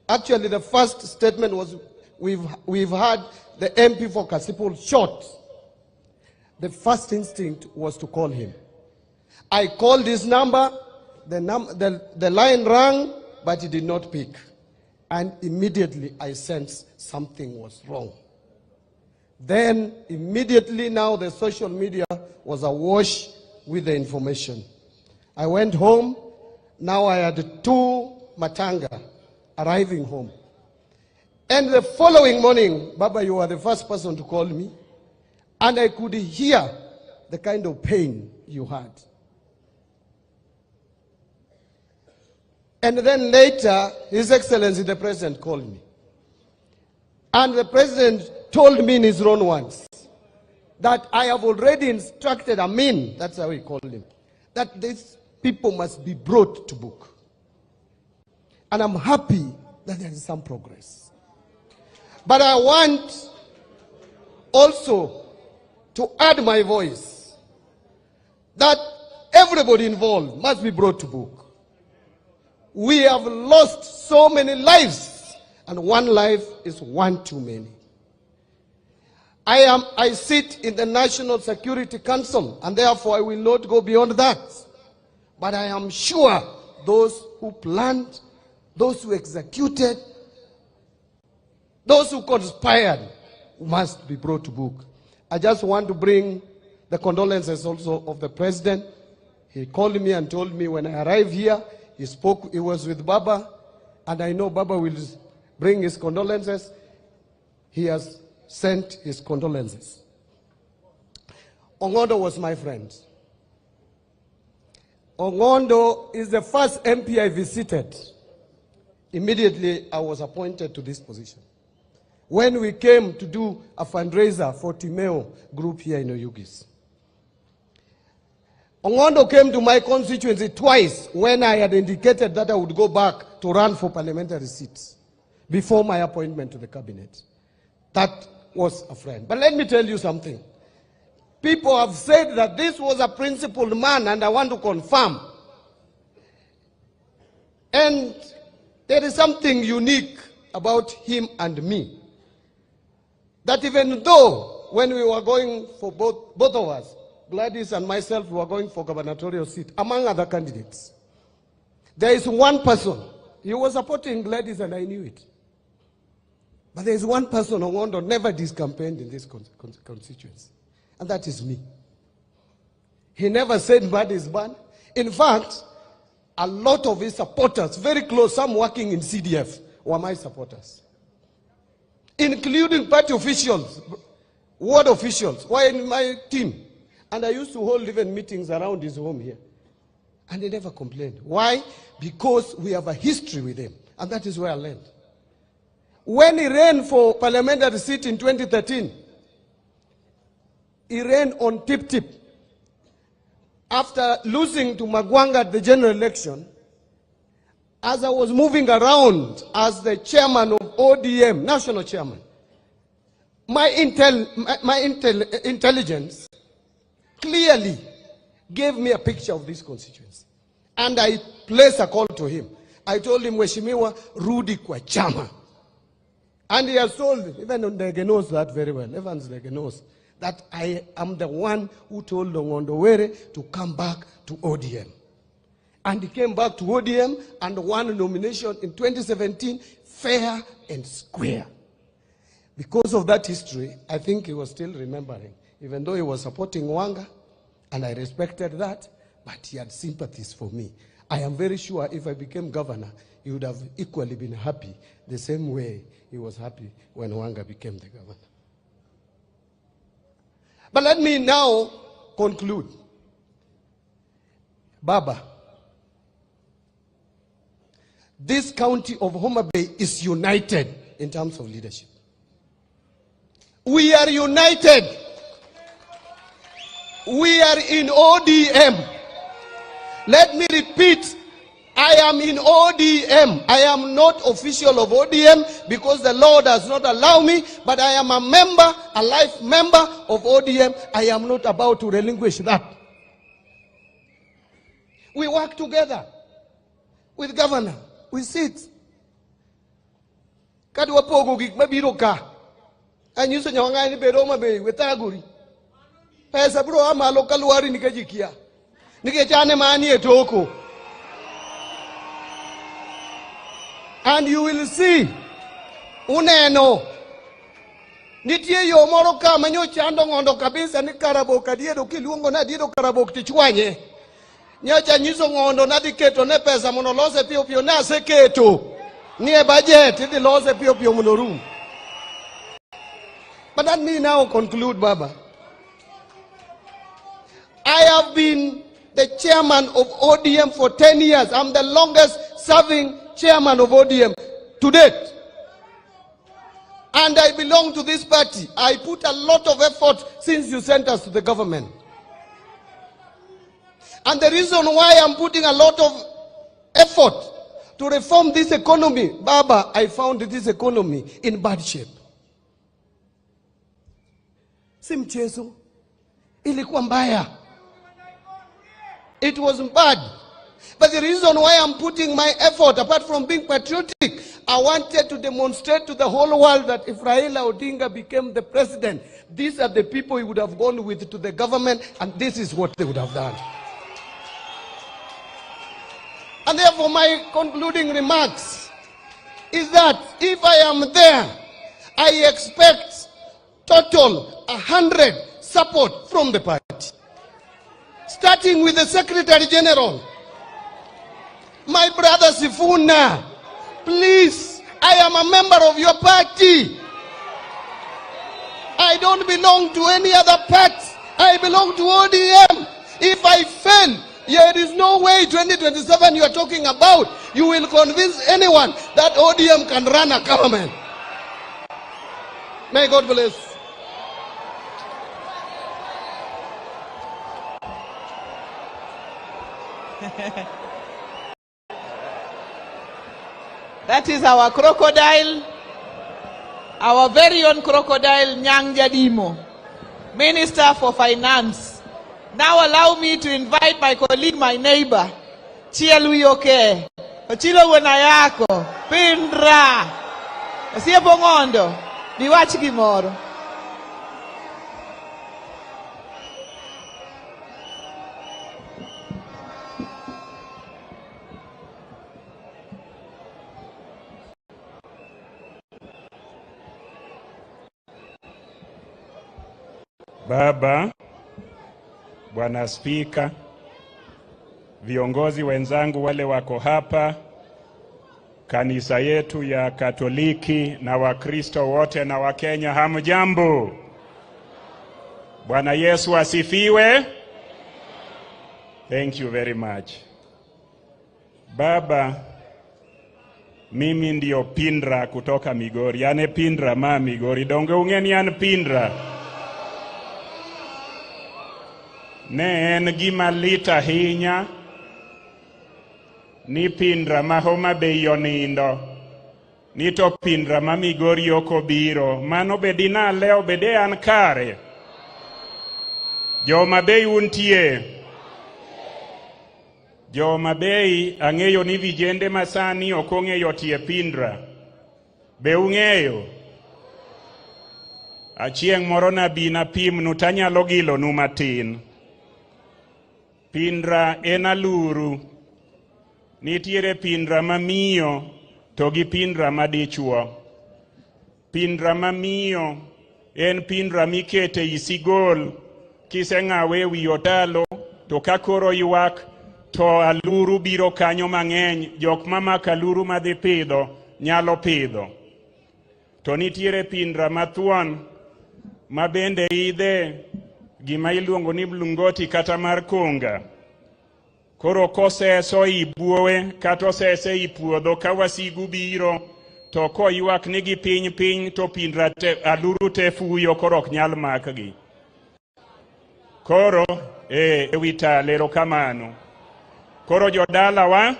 actually the first statement was we've had the MP for Kaspul shot. The first instinct was to call him. I called his number, the line rang, but he did not pick. And immediately I sensed something was wrong. Then immediately now the social media was awash with the information. I went home. Now I had 2 matanga arriving home. And the following morning, Baba, you were the first person to call me. And I could hear the kind of pain you had. And then later, His Excellency the President called me. And the President told me in his own words that I have already instructed Amin, that's how he called him, that these people must be brought to book. And I'm happy that there is some progress. But I want also to add my voice that everybody involved must be brought to book. We have lost so many lives, and one life is one too many. I sit in the National Security Council, and therefore I will not go beyond that. But I am sure those who planned, those who executed, those who conspired must be brought to book. I just want to bring the condolences also of the president. He called me and told me when I arrived here, he was with Baba, and I know Baba will bring his condolences. He has sent his condolences. Ongondo was my friend. Ongondo is the first MP I visited. Immediately, I was appointed to this position. When we came to do a fundraiser for AZIMIO group here in Oyugis. Ongondo came to my constituency twice when I had indicated that I would go back to run for parliamentary seats before my appointment to the cabinet. That was a friend. But let me tell you something. People have said that this was a principled man, and I want to confirm. And there is something unique about him and me. That even though when we were going for both of us, Gladys and myself, we were going for gubernatorial seat, among other candidates, there is one person, he was supporting Gladys and I knew it. But there is one person who never discampaigned in this constituency, and that is me. He never said bad is bad. In fact, a lot of his supporters, very close, some working in CDF, were my supporters. Including party officials, ward officials, were in my team. And I used to hold even meetings around his home here. And he never complained. Why? Because we have a history with him. And that is where I learned. When he ran for parliamentary seat in 2013, he ran on tip-tip. After losing to Magwanga at the general election, as I was moving around as the chairman of ODM, national chairman, my intelligence clearly gave me a picture of this constituency. And I placed a call to him. I told him, Mheshimiwa, rudi kwa chama. And he has told, even Ndege knows that very well, Evans Ndege knows, that I am the one who told Ongondo Were to come back to ODM. And he came back to ODM and won a nomination in 2017, fair and square. Because of that history, I think he was still remembering, even though he was supporting Wanga, and I respected that, but he had sympathies for me. I am very sure if I became governor, he would have equally been happy the same way he was happy when Wanga became the governor. But let me now conclude. Baba, this county of Homa Bay is united in terms of leadership. We are united. We are in ODM. Let me repeat, I am in ODM. I am not official of ODM because the law does not allow me, but I am a member, a life member of ODM. I am not about to relinquish that. We work together with governor. We sit. Kadwa pogo gik mabiro ka. Anyiso nyawanga ni Homa Bay wetaguri. Pesa bro ama lokalwari nikajikia. Nikechane mani etoko. And you will see, uneno, nitie yo moro ka manyo chando ngondo kabisa ni karaboka diedo kiluongo na diedo karabok tichwanye. Nyacha nyiso ngondo na diketo ne pesa mono lose pio pio na seketo. Ni e budget di lose pio pio mono room. But let me now conclude, Baba. I have been the chairman of ODM for 10 years. I'm the longest serving chairman of ODM to date. And I belong to this party. I put a lot of effort since you sent us to the government. And the reason why I'm putting a lot of effort to reform this economy, Baba, I found this economy in bad shape. Si mchezo, ilikuwa mbaya. It was bad. But the reason why I'm putting my effort, apart from being patriotic, I wanted to demonstrate to the whole world that if Raila Odinga became the president, these are the people he would have gone with to the government, and this is what they would have done. And therefore my concluding remarks is that if I am there, I expect total 100 support from the party. Starting with the Secretary General. My brother Sifuna, please, I am a member of your party. I don't belong to any other party. I belong to ODM. If I fail, there is no way 2027 you are talking about. You will convince anyone that ODM can run a government. May God bless. That is our crocodile, our very own crocodile, Nyang Jadimo, Minister for Finance. Now allow me to invite my colleague, my neighbor, Chielu Yoke, Ochilo Wenayako, Pindra, Siebo Ngondo, Biwachi Gimoro. Baba, Bwana Spika, viongozi wenzangu wale wako hapa, kanisa yetu ya Katoliki na Wakristo wote na Wakenya, hamjambo. Bwana Yesu asifiwe. Thank you very much. Baba, mimi ndio Pindra kutoka Migori. Ane Pindra ma Migori. Donge ungeni an Pindra. Ne en gima lit ahinya ni Pindra ma Homa Bay onindo, ni to Pindra ma Migori ok obiro. Mano bedina leo bede an kare. Homa Bay untie. Homa Bay ang'eyo ni vijende masani ok ong'eyo tie Pindra. Be ung'eyo? Achieng' moro nabi na pimnu tanyalo gilonu matin. Pindra en aluru. Nitiere Pindra mamiyo to gi Pindra madichuo. Pindra mamiyo en Pindra mikete isigol kiseng'awe wi otalo to kakoro ywak to aluru biro kanyo mang'eny, jok mamako aluru madhi pidho nyalo pidho. To nitiere Pindra mathuon ma bende idhe gima iluongo ni blungoti kata mar konga. Koro koseso ibuowe kata osese ipuodho ka wasigu biro to koywak nigi piny piny to Pindra te, aluru te fuyo koro ok nyal makgi. Koro ewita lero kamano. Koro jodala wa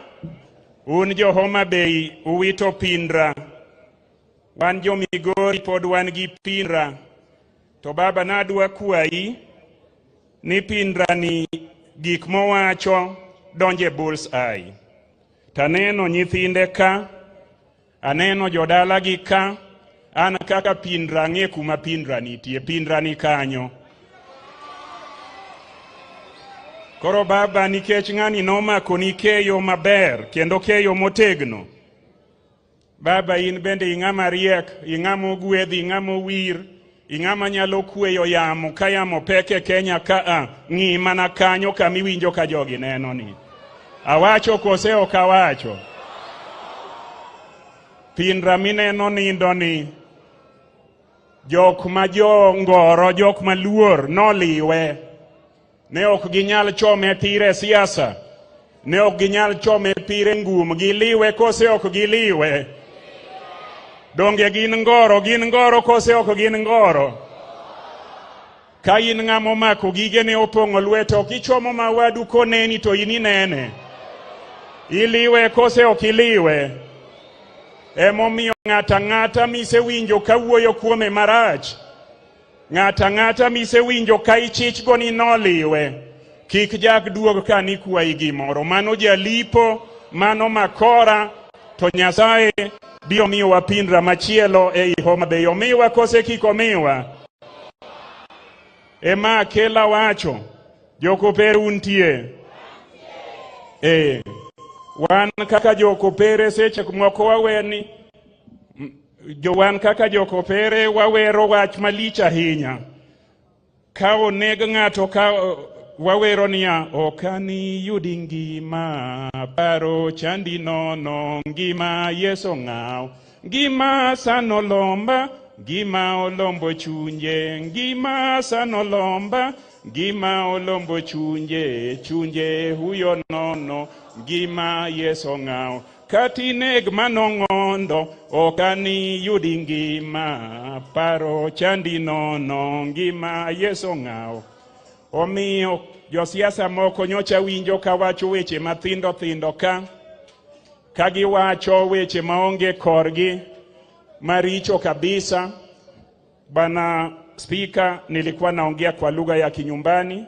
un jo Homa Bay uwito Pindra. Wan jo Migori pod wan gi Pindra. To baba nadwa kwayi ni Pindra ni gik mowacho donje bulls eye. Taneno nyithinde ka, aneno jodala gi ka, an kaka Pindra ng'e kuma Pindra nitie, Pindra ni kanyo. Koro baba nikech ng'ani nomako ni keyo maber kendo keyo motegno. Baba in bende ing'ama riek, ing'ama ogwedhi, ing'ama owir, ing'ama nyalo kweyo yamo ka yamo peke Kenya ka ng'i mana kanyo kamiwinjo ka jogi neno ni. Awacho kose ok awacho. Pindra mineno nindo ni jok ma jo ngoro, jok ma luor noliwe. Ne ok ginyal chome pire siasa. Ne ok ginyal chome pire ngum. Giliwe kose ok giliwe. Donge gin ngoro kose ok gin ngoro. Ka in ng'amo mako gige ne opong'o lweto, ok ichomo mawadu koneni to in inene. Iliwe kose ok iliwe. Emomiyo ng'ata ng'ata misewinjo kawuoyo kuome marach. Ng'ata ng'ata misewinjo ka ichichgo ni noliwe. Kik jak duog ka ni kwayi gimoro. Mano jalipo, mano makora, to Nyasaye biro miyowa Pindra machielo ei Homa Bay. Omiwa kose kik omiwa. Ema kela wacho, jokopere untie. Wan kaka jokopere seche moko waweni, wan kaka jokopere wawero wach malich ahinya. ka oneg ng'ato ka wawero niya okani yudi ngima paro chandi nono ngima Yeso ng'aw ngima sano lomba ngima olombo chunje ngima sano lomba ngima olombo chunje chunje huyo nono ngima Yeso ng'aw katineg manong'ondo okani yudi ngima paro chandi nono ngima Yeso ng'aw. Omiyo josiasa moko nyocha winjo kawacho weche mathindo thindo ka giwacho weche maonge korgi maricho kabisa. Bana Speaker, nilikuwa naongea kwa lugha ya kinyumbani.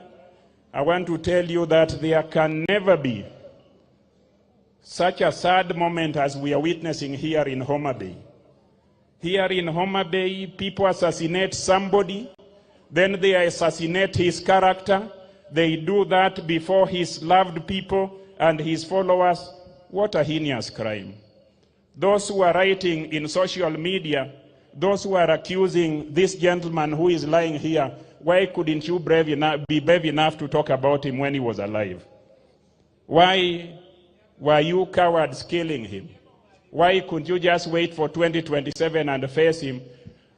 I want to tell you that there can never be such a sad moment as we are witnessing here in Homa Bay. Here in Homa Bay, people assassinate somebody, then they assassinate his character. They do that before his loved people and his followers. What a heinous crime. Those who are writing in social media, those who are accusing this gentleman who is lying here, why couldn't you be brave enough to talk about him when he was alive? Why were you cowards killing him? Why couldn't you just wait for 2027 and face him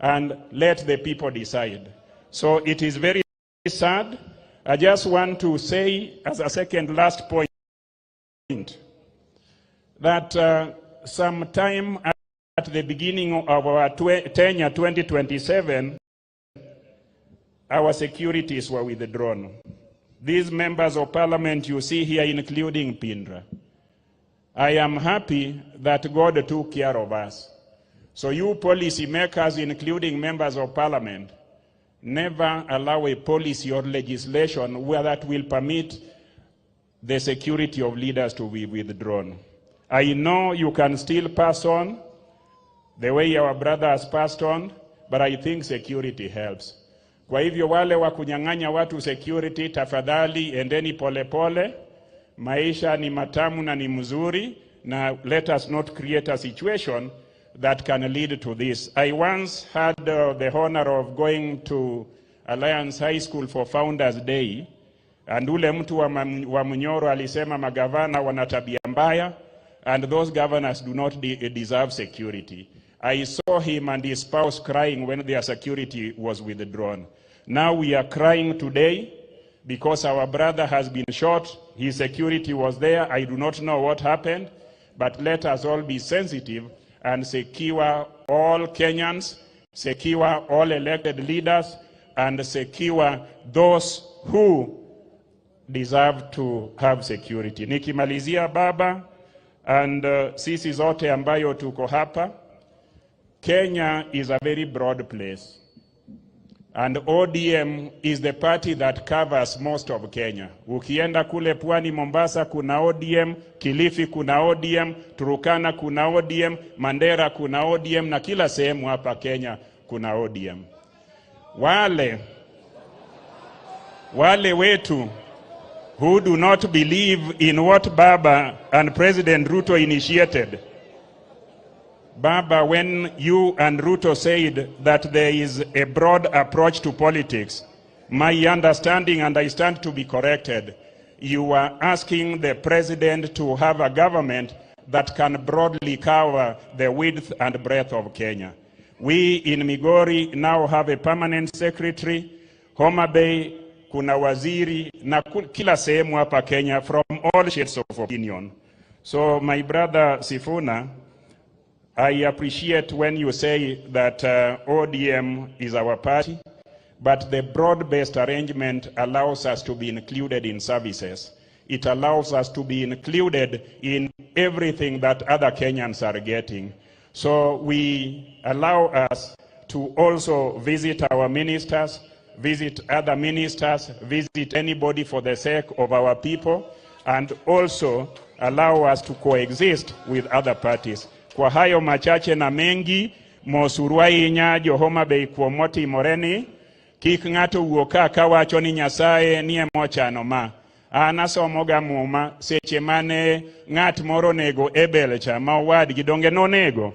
and let the people decide? So it is very sad. I just want to say as a second last point that sometime at the beginning of our tenure 2027, our securities were withdrawn. These members of parliament you see here, including Pindra, I am happy that God took care of us. So you policy makers, including members of parliament, never allow a policy or legislation where that will permit the security of leaders to be withdrawn. I know you can still pass on the way our brother has passed on, but I think security helps. Kwa hivyo wale wa kunyang'anya watu security, tafadhali endeni pole pole. Maisha ni matamu na ni mzuri, na let us not create a situation that can lead to this. I once had the honor of going to Alliance High School for Founders Day, and ule mtu wa Munyoro alisema magavana wana tabia mbaya, and those governors do not deserve security. I saw him and his spouse crying when their security was withdrawn. Now we are crying today because our brother has been shot. His security was there. I do not know what happened, but let us all be sensitive and secure all Kenyans, secure all elected leaders, and secure those who deserve to have security. Nikimalizia baba, and sisi zote ambayo tuko hapa, Kenya is a very broad place. And ODM is the party that covers most of Kenya. Ukienda kule Pwani Mombasa kuna ODM, Kilifi kuna ODM, Turukana kuna ODM, Mandera kuna ODM, na kila sehemu hapa Kenya kuna ODM. Wale wetu who do not believe in what Baba and President Ruto initiated. Baba, when you and Ruto said that there is a broad approach to politics, my understanding, and I stand to be corrected, you were asking the president to have a government that can broadly cover the width and breadth of Kenya. We in Migori now have a permanent secretary. Homa Bay kuna waziri, na kila sehemu hapa Kenya from all shades of opinion. So my brother Sifuna, I appreciate when you say that ODM is our party, but the broad-based arrangement allows us to be included in services. It allows us to be included in everything that other Kenyans are getting. So we allow us to also visit our ministers, visit other ministers, visit anybody for the sake of our people, and also allow us to coexist with other parties. Kwa hayo machache na mengi, mosuruai nyajo Homa Bay kuomoti moreni, kik ng'ato uoka kawacho ni Nyasaye nie mochano ma. Anasomoga muma, seche mane ng'at moro nego Ebel cha, ma owad gidonge no nego.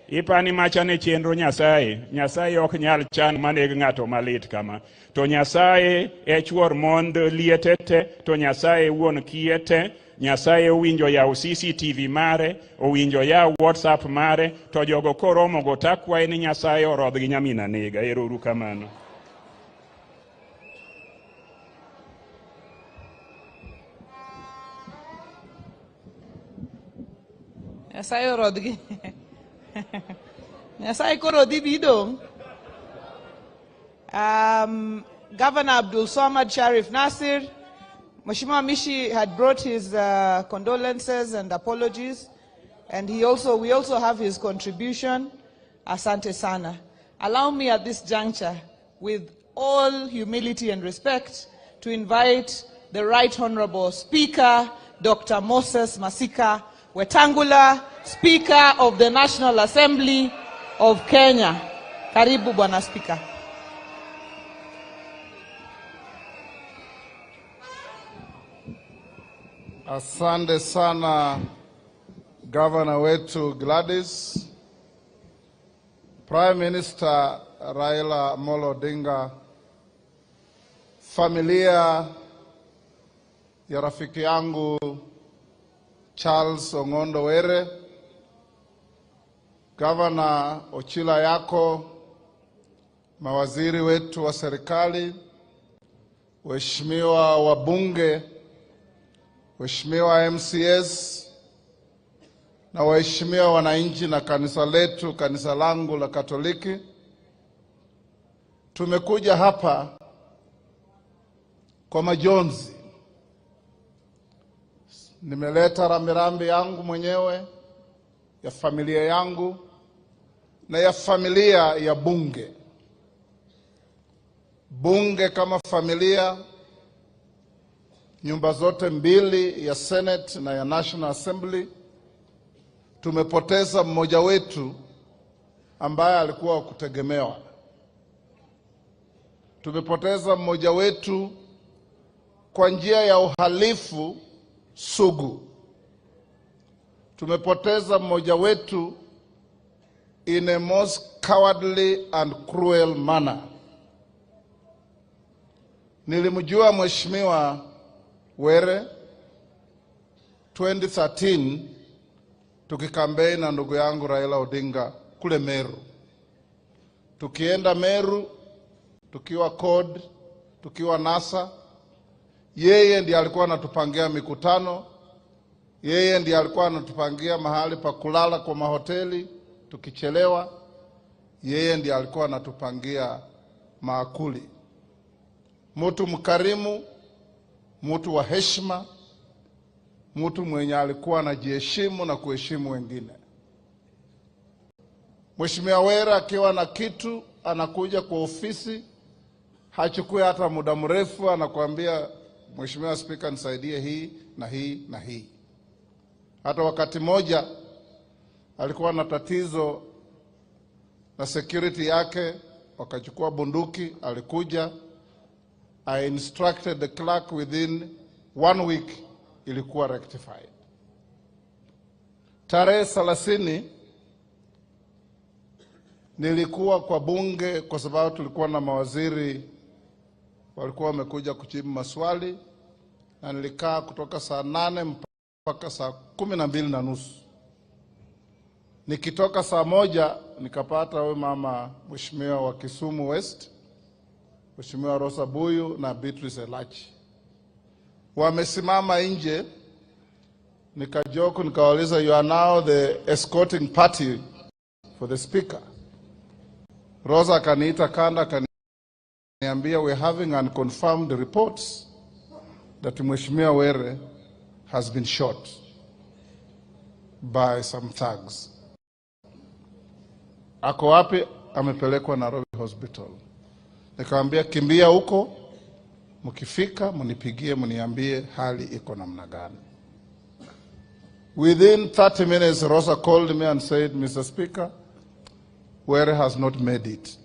Ipani machane chenro Nyasaye. Nyasaye ok nyal chan maneg ng'ato malit kama. To Nyasaye e chuor mond lietete, to Nyasaye wuon kiete, Nyasaye owinjo yaw CCTV mare, owinjo yaw WhatsApp mare, to jogo koromo go takwaye ni Nyasaye orodh gi nyamina nega. Ero uru kamano. Nyasaye orodhgi. Nyasaye korodhi bidong. Governor Abdul Samad Sharif Nasir, Mheshimiwa Mishi had brought his condolences and apologies, and we also have his contribution. Asante sana. Allow me at this juncture, with all humility and respect, to invite the Right Honorable Speaker, Dr. Moses Masika Wetangula, Speaker of the National Assembly of Kenya. Karibu Bwana Speaker. Asante sana Governor wetu Gladys, Prime Minister Raila Amolo Odinga, familia ya rafiki yangu Charles Ong'ondo Were, Governor Ochila yako, mawaziri wetu wa serikali, waheshimiwa wabunge, waheshimiwa MCS na waheshimiwa wananchi na kanisa letu, kanisa langu la Katoliki. Tumekuja hapa kwa majonzi. Nimeleta rambirambi yangu mwenyewe, ya familia yangu na ya familia ya bunge. Bunge kama familia, nyumba zote mbili ya Senate na ya National Assembly. Tumepoteza mmoja wetu ambaye alikuwa wa kutegemewa. Tumepoteza mmoja wetu kwa njia ya uhalifu sugu. Tumepoteza mmoja wetu in a most cowardly and cruel manner. Nilimjua Mheshimiwa Were 2013 tukikampeni na ndugu yangu Raila Odinga kule Meru. Tukienda Meru, tukiwa CORD, tukiwa NASA, yeye ndiye alikuwa anatupangia mikutano, yeye ndiye alikuwa anatupangia mahali pa kulala kwa mahoteli tukichelewa, yeye ndiye alikuwa anatupangia maakuli. Mtu mkarimu, mtu wa heshima, mtu mwenye alikuwa anajiheshimu na kuheshimu wengine. Mheshimiwa Were akiwa na kitu anakuja kwa ofisi, hachukui hata muda mrefu, anakuambia Mheshimiwa Speaker, nisaidie hii na hii na hii. Hata wakati moja alikuwa na tatizo na security yake, wakachukua bunduki, alikuja, I instructed the clerk within 1 week ilikuwa rectified. Tarehe 30 nilikuwa kwa bunge kwa sababu tulikuwa na mawaziri walikuwa wamekuja kujibu maswali, na nilikaa kutoka saa 8 mpaka saa 12:30. Nikitoka saa 1 nikapata huyu mama mheshimiwa wa Kisumu West, Mheshimiwa Rosa Buyu na Beatrice Elachi wamesimama nje. Nikajoku nikawauliza, you are now the escorting party for the speaker. Rosa akaniita kanda, akaniambia, we're having unconfirmed reports that Mheshimiwa Were has been shot by some thugs. Ako wapi? Amepelekwa Nairobi Hospital. Nikamwambia, kimbia huko, mkifika mnipigie mniambie hali iko namna gani. Within 30 minutes, Rosa called me and said, Mr. Speaker, Were has not made it.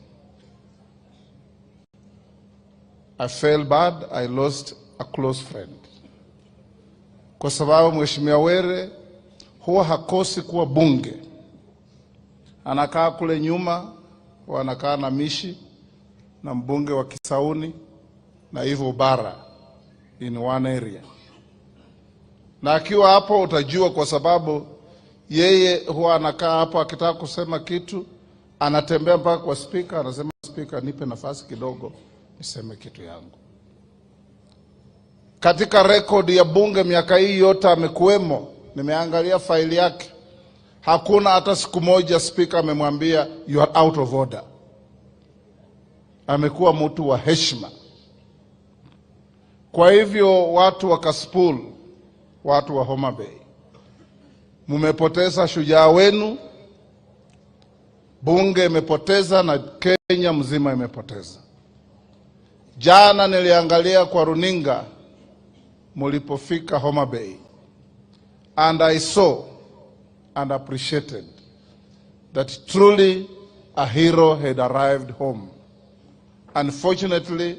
I felt bad. I lost a close friend. Kwa sababu Mheshimiwa Were huwa hakosi kuwa bunge, anakaa kule nyuma, wanakaa na Mishi na mbunge wa Kisauni na hivyo bara in one area. Na akiwa hapo utajua, kwa sababu yeye huwa anakaa hapo, akitaka kusema kitu anatembea mpaka kwa speaker, anasema speaker, nipe nafasi kidogo niseme kitu yangu. Katika rekodi ya bunge miaka hii yote amekuwemo, nimeangalia faili yake, hakuna hata siku moja speaker amemwambia you are out of order. Amekuwa mtu wa heshima. Kwa hivyo watu wa Kaspul, watu wa Homa Bay, mumepoteza shujaa wenu, bunge imepoteza na Kenya mzima imepoteza. Jana niliangalia kwa runinga mulipofika Homa Bay, and I saw and appreciated that truly a hero had arrived home. Unfortunately,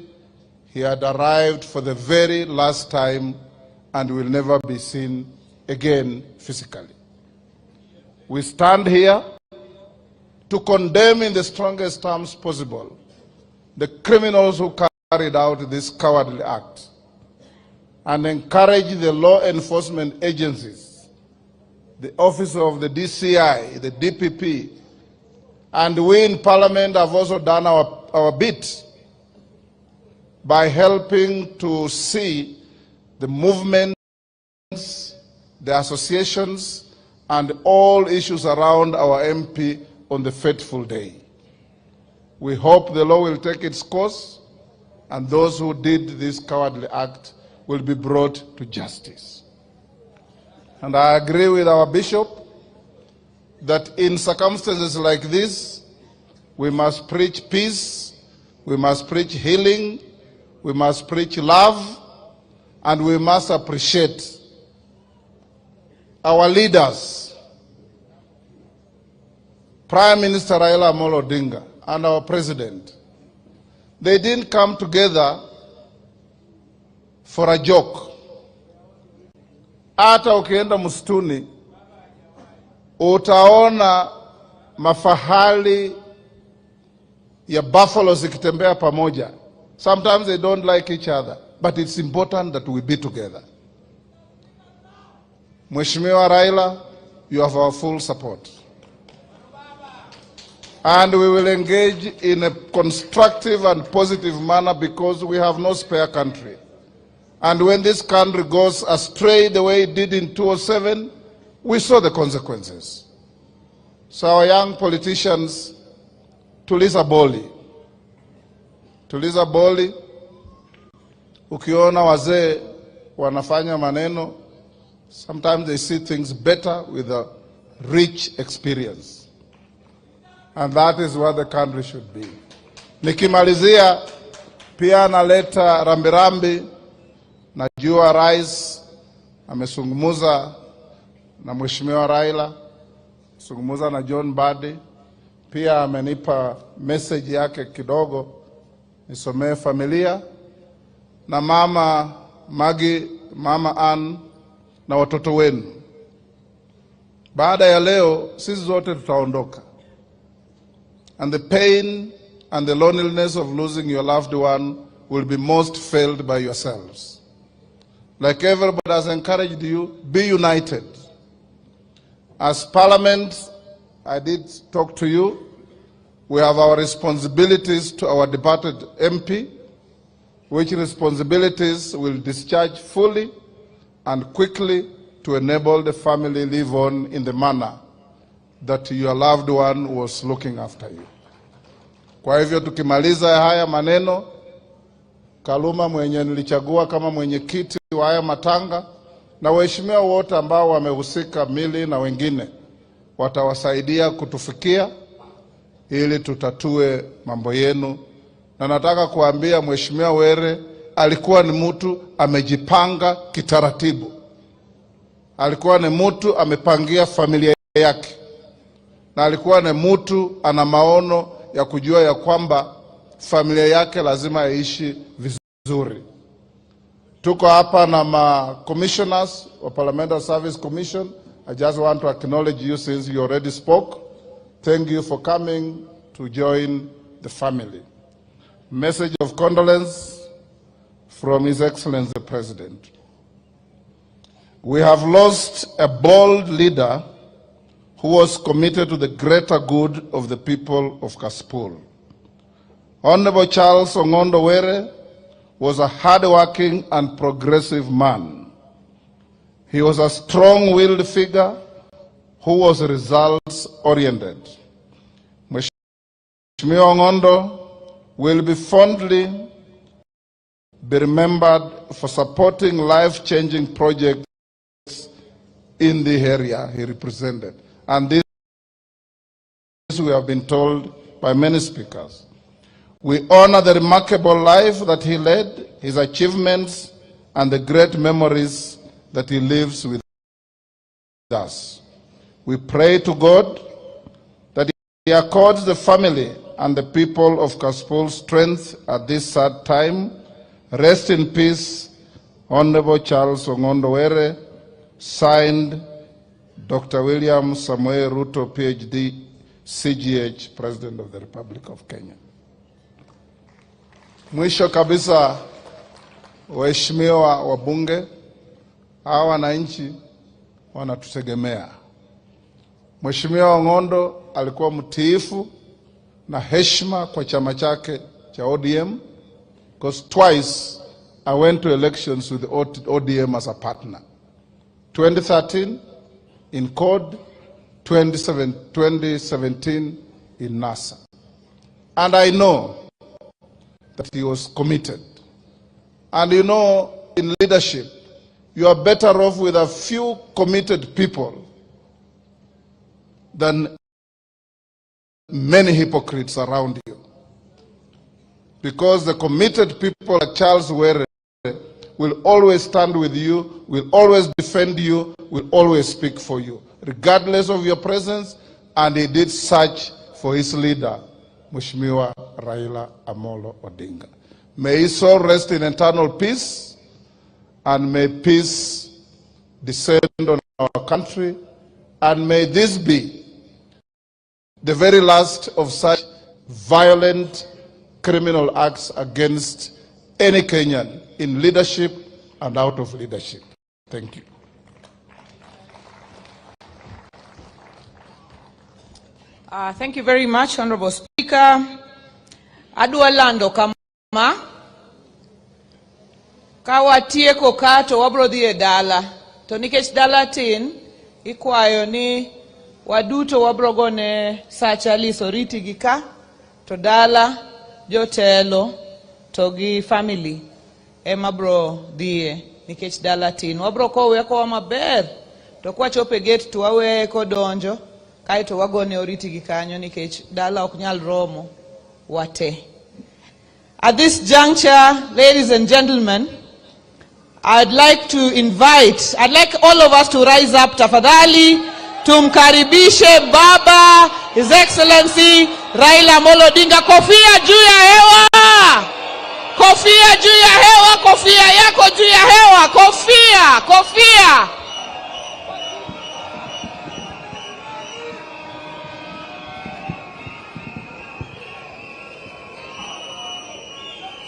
he had arrived for the very last time and will never be seen again physically. We stand here to condemn in the strongest terms possible the criminals who carried out this cowardly act and encourage the law enforcement agencies, the office of the DCI, the DPP, and we in Parliament have also done our bit by helping to see the movements, the associations, and all issues around our MP on the fateful day. We hope the law will take its course and those who did this cowardly act will be brought to justice. And I agree with our bishop that in circumstances like this, we must preach peace, we must preach healing, we must preach love, and we must appreciate our leaders, Prime Minister Raila Amolo Odinga and our President. They didn't come together for a joke. Hata ukienda msituni utaona mafahali ya buffalo zikitembea pamoja. Sometimes they don't like each other, but it's important that we be together. Mheshimiwa Raila, you have our full support. And we will engage in a constructive and positive manner because we have no spare country. And when this country goes astray the way it did in 2007, we saw the consequences. So our young politicians, tuliza boli. Tuliza boli. Ukiona wazee wanafanya maneno, sometimes they see things better with a rich experience. And that is what the country should be. Nikimalizia, pia naleta rambirambi. Najua rais amesungumuza na Mheshimiwa Raila, sungumuza na John Badi, pia amenipa message yake kidogo nisomee familia na mama Magi, mama Ann na watoto wenu. Baada ya leo sisi zote tutaondoka. And the pain and the loneliness of losing your loved one will be most felt by yourselves. Like everybody has encouraged you, be united. As Parliament, I did talk to you. We have our responsibilities to our departed MP, which responsibilities will discharge fully and quickly to enable the family live on in the manner that your loved one was looking after you. Kwa hivyo tukimaliza haya maneno, Kaluma mwenye nilichagua kama mwenyekiti wa haya matanga na waheshimiwa wote ambao wamehusika, mili na wengine watawasaidia kutufikia ili tutatue mambo yenu. Na nataka kuambia Mheshimiwa Were alikuwa ni mtu amejipanga kitaratibu. Alikuwa ni mtu amepangia familia yake. Na alikuwa ni mtu ana maono ya kujua ya kwamba familia yake lazima iishi vizuri. Tuko hapa na ma commissioners wa Parliamentary Service Commission. I just want to acknowledge you since you already spoke. Thank you for coming to join the family. Message of condolence from His Excellency the President. We have lost a bold leader who was committed to the greater good of the people of Kaspul. Honorable Charles Ongondo Were was a hard-working and progressive man. He was a strong-willed figure who was results-oriented. Mheshimiwa Ongondo will be fondly be remembered for supporting life-changing projects in the area he represented. And this we have been told by many speakers. We honor the remarkable life that he led, his achievements, and the great memories that he lives with us. We pray to God that He accords the family and the people of Kaspul strength at this sad time. Rest in peace, Honorable Charles Ongondo Were. Signed, Dr. William Samoei Ruto, PhD, CGH, President of the Republic of Kenya. Mwisho kabisa, waheshimiwa wabunge, hawa wananchi wanatutegemea. Mheshimiwa Ongondo alikuwa mtiifu na heshima kwa chama chake cha ODM, because twice I went to elections with the ODM as a partner. 2013 in CORD, 2017 in NASA. And I know that he was committed. And you know, in leadership, you are better off with a few committed people than many hypocrites around you. Because the committed people like Charles Were will always stand with you, will always defend you, will always speak for you, regardless of your presence, and he did such for his leader, Mheshimiwa Raila Amolo Odinga. May his soul rest in eternal peace, and may peace descend on our country, and may this be the very last of such violent criminal acts against any Kenyan in leadership and out of leadership. Thank you. Thank you very much, Honorable Speaker. Adwa lando kama kawatieko kato wabro dhi e dala, to nikech dala tin, ikwayo ni waduto wabro gone sacha liso riti gi ka, to dala, jotelo, to gi family ema bro dhiye nikech dala tin. Wabro kowe kowa maber, to kwa chope gate to wawe kodonjo, kai to wagone oriti gi kanyo nikech dala ok nyal romo wate. At this juncture, ladies and gentlemen, I'd like all of us to rise up tafadhali, tumkaribishe Baba, His Excellency Raila Amolo Odinga. Kofia juu ya hewa! Kofia juu ya hewa! Kofia yako juu ya hewa! Kofia! Kofia!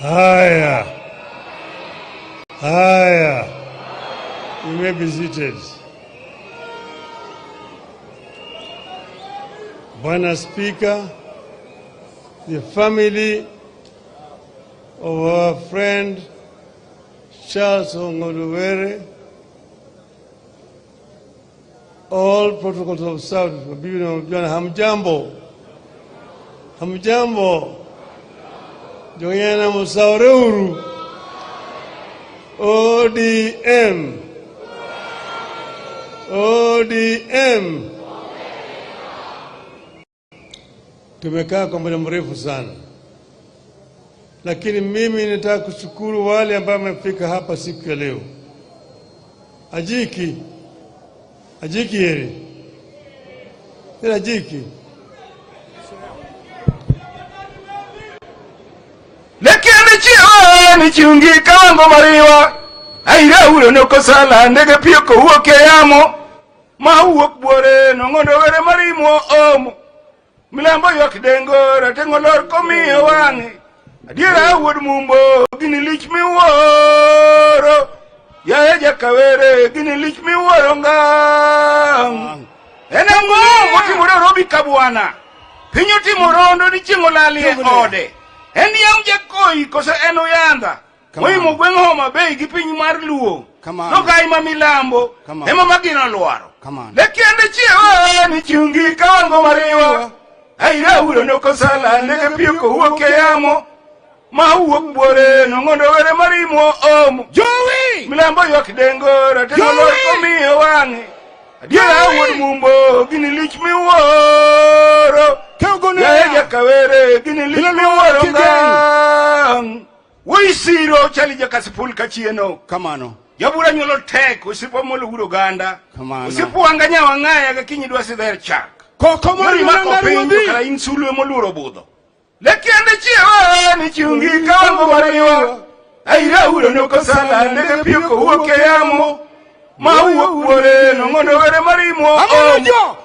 Haya. Haya. You may be seated. Bwana Speaker, the family of our friend Charles Ongondo Were, all protocols observed. Hamjambo. Hamjambo. Joyana Musaururu. ODM. ODM. Tumekaa kwa muda mrefu sana, lakini mimi nataka kushukuru wale ambao wamefika hapa siku ya leo. Ajiki heri. Ajiki. Lekeni chiwa ni chungi kawango mariwa. Aira ulo noko sala ndege piyoko uoke yamo. Ma uok bore Ongondo Were marimo omo. milambo yok dengo ratengo lor komiyo wange adiera wuod mumbo gini lich miwuoro yaye jakawere gini lich miwuoro ngang en ang'o motimore Robi Kabwana piny otimo rondo ni chieng' olal e ode en yaw jakoi koso en oyanda moimo gweng' Homa Bay gi piny mar Luo nogai ma milambo ema magino olwaro lekiende chiewa ni chungi kawango mariwa aira uro nokosala ndege piyo kowuok e yamo ma wuok buore nong'ondo were marimo omo jowi milambo ywak dengo ratego lor komiyo wang'e adiera wuod mumbo gini lich miwuoro yaye jakawere gini lich miwuoro ngang wuoi siro chali Kaspul kachieno kamano jabura nyolo tek osipo molo uro ganda osipo wanga nyawa ng'aya ga kinyi dwa sidher chak koko mori mako pinyo kala insulu moluro budho lekiende chiewa ni chungi kawango mariwa aira uro nokosala ndege piyo kowuok e yamo ma wuok buore nong'ondo were marimo omo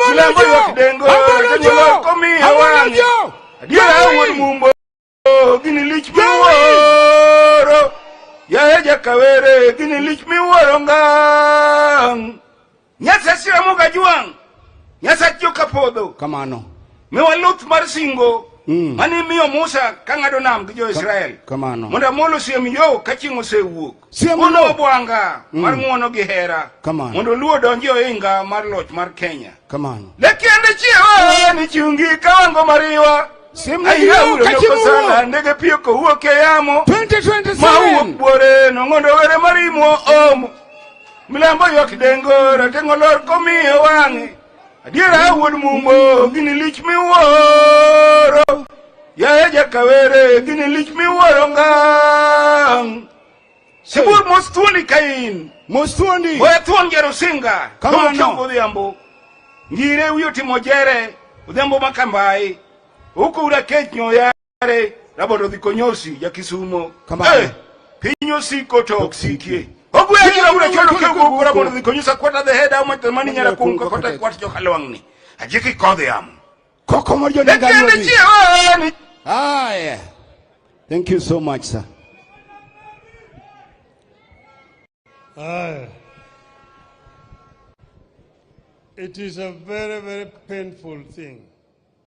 milambo ywak dengo ratego komiyo wang'e adiera wuod mumbo gini lich miwuoro yaye jakawere gini lich miwuoro ngang Nyasa sira moga juang Nyasa joka podho kamano miwa luth mar singo mani miyo Musa kang'ado nam gi jo Israel kamano monda molo siem yo kaching' osewuok mondo bwanga mar ng'uono gi hera mondo Luo donji oinga mar loch mar Kenya kamano lekiende chiewa ni chungi kawango mariwa aira uro nokosala ndege piyo kowuok e yamo 2027 ma wuok buore nong'ondo were marimo omo milambo ywak dengo ratego lor komiyo wang'e adiera wuod mumbo gini lich miwuoro yaye jakawere gini lich miwuoro ngang sibur mos thuondi kain mos thuondi oya thuon Jerusinga kamano godhiambo ngire wiyo timo jere odhiambo makambai huko ura kech nyoyare rabodo dhi konyosi ja Kisumo pinyo siko toksikie ogwe ajira ura chodo kego rabodo dhi konyosa kwata the head ama mani nyara kunko kwata kwata joka lwangni ajiki kodhi amu koko morjo nangani yeah. Thank you so much, sir. It is a very, very painful thing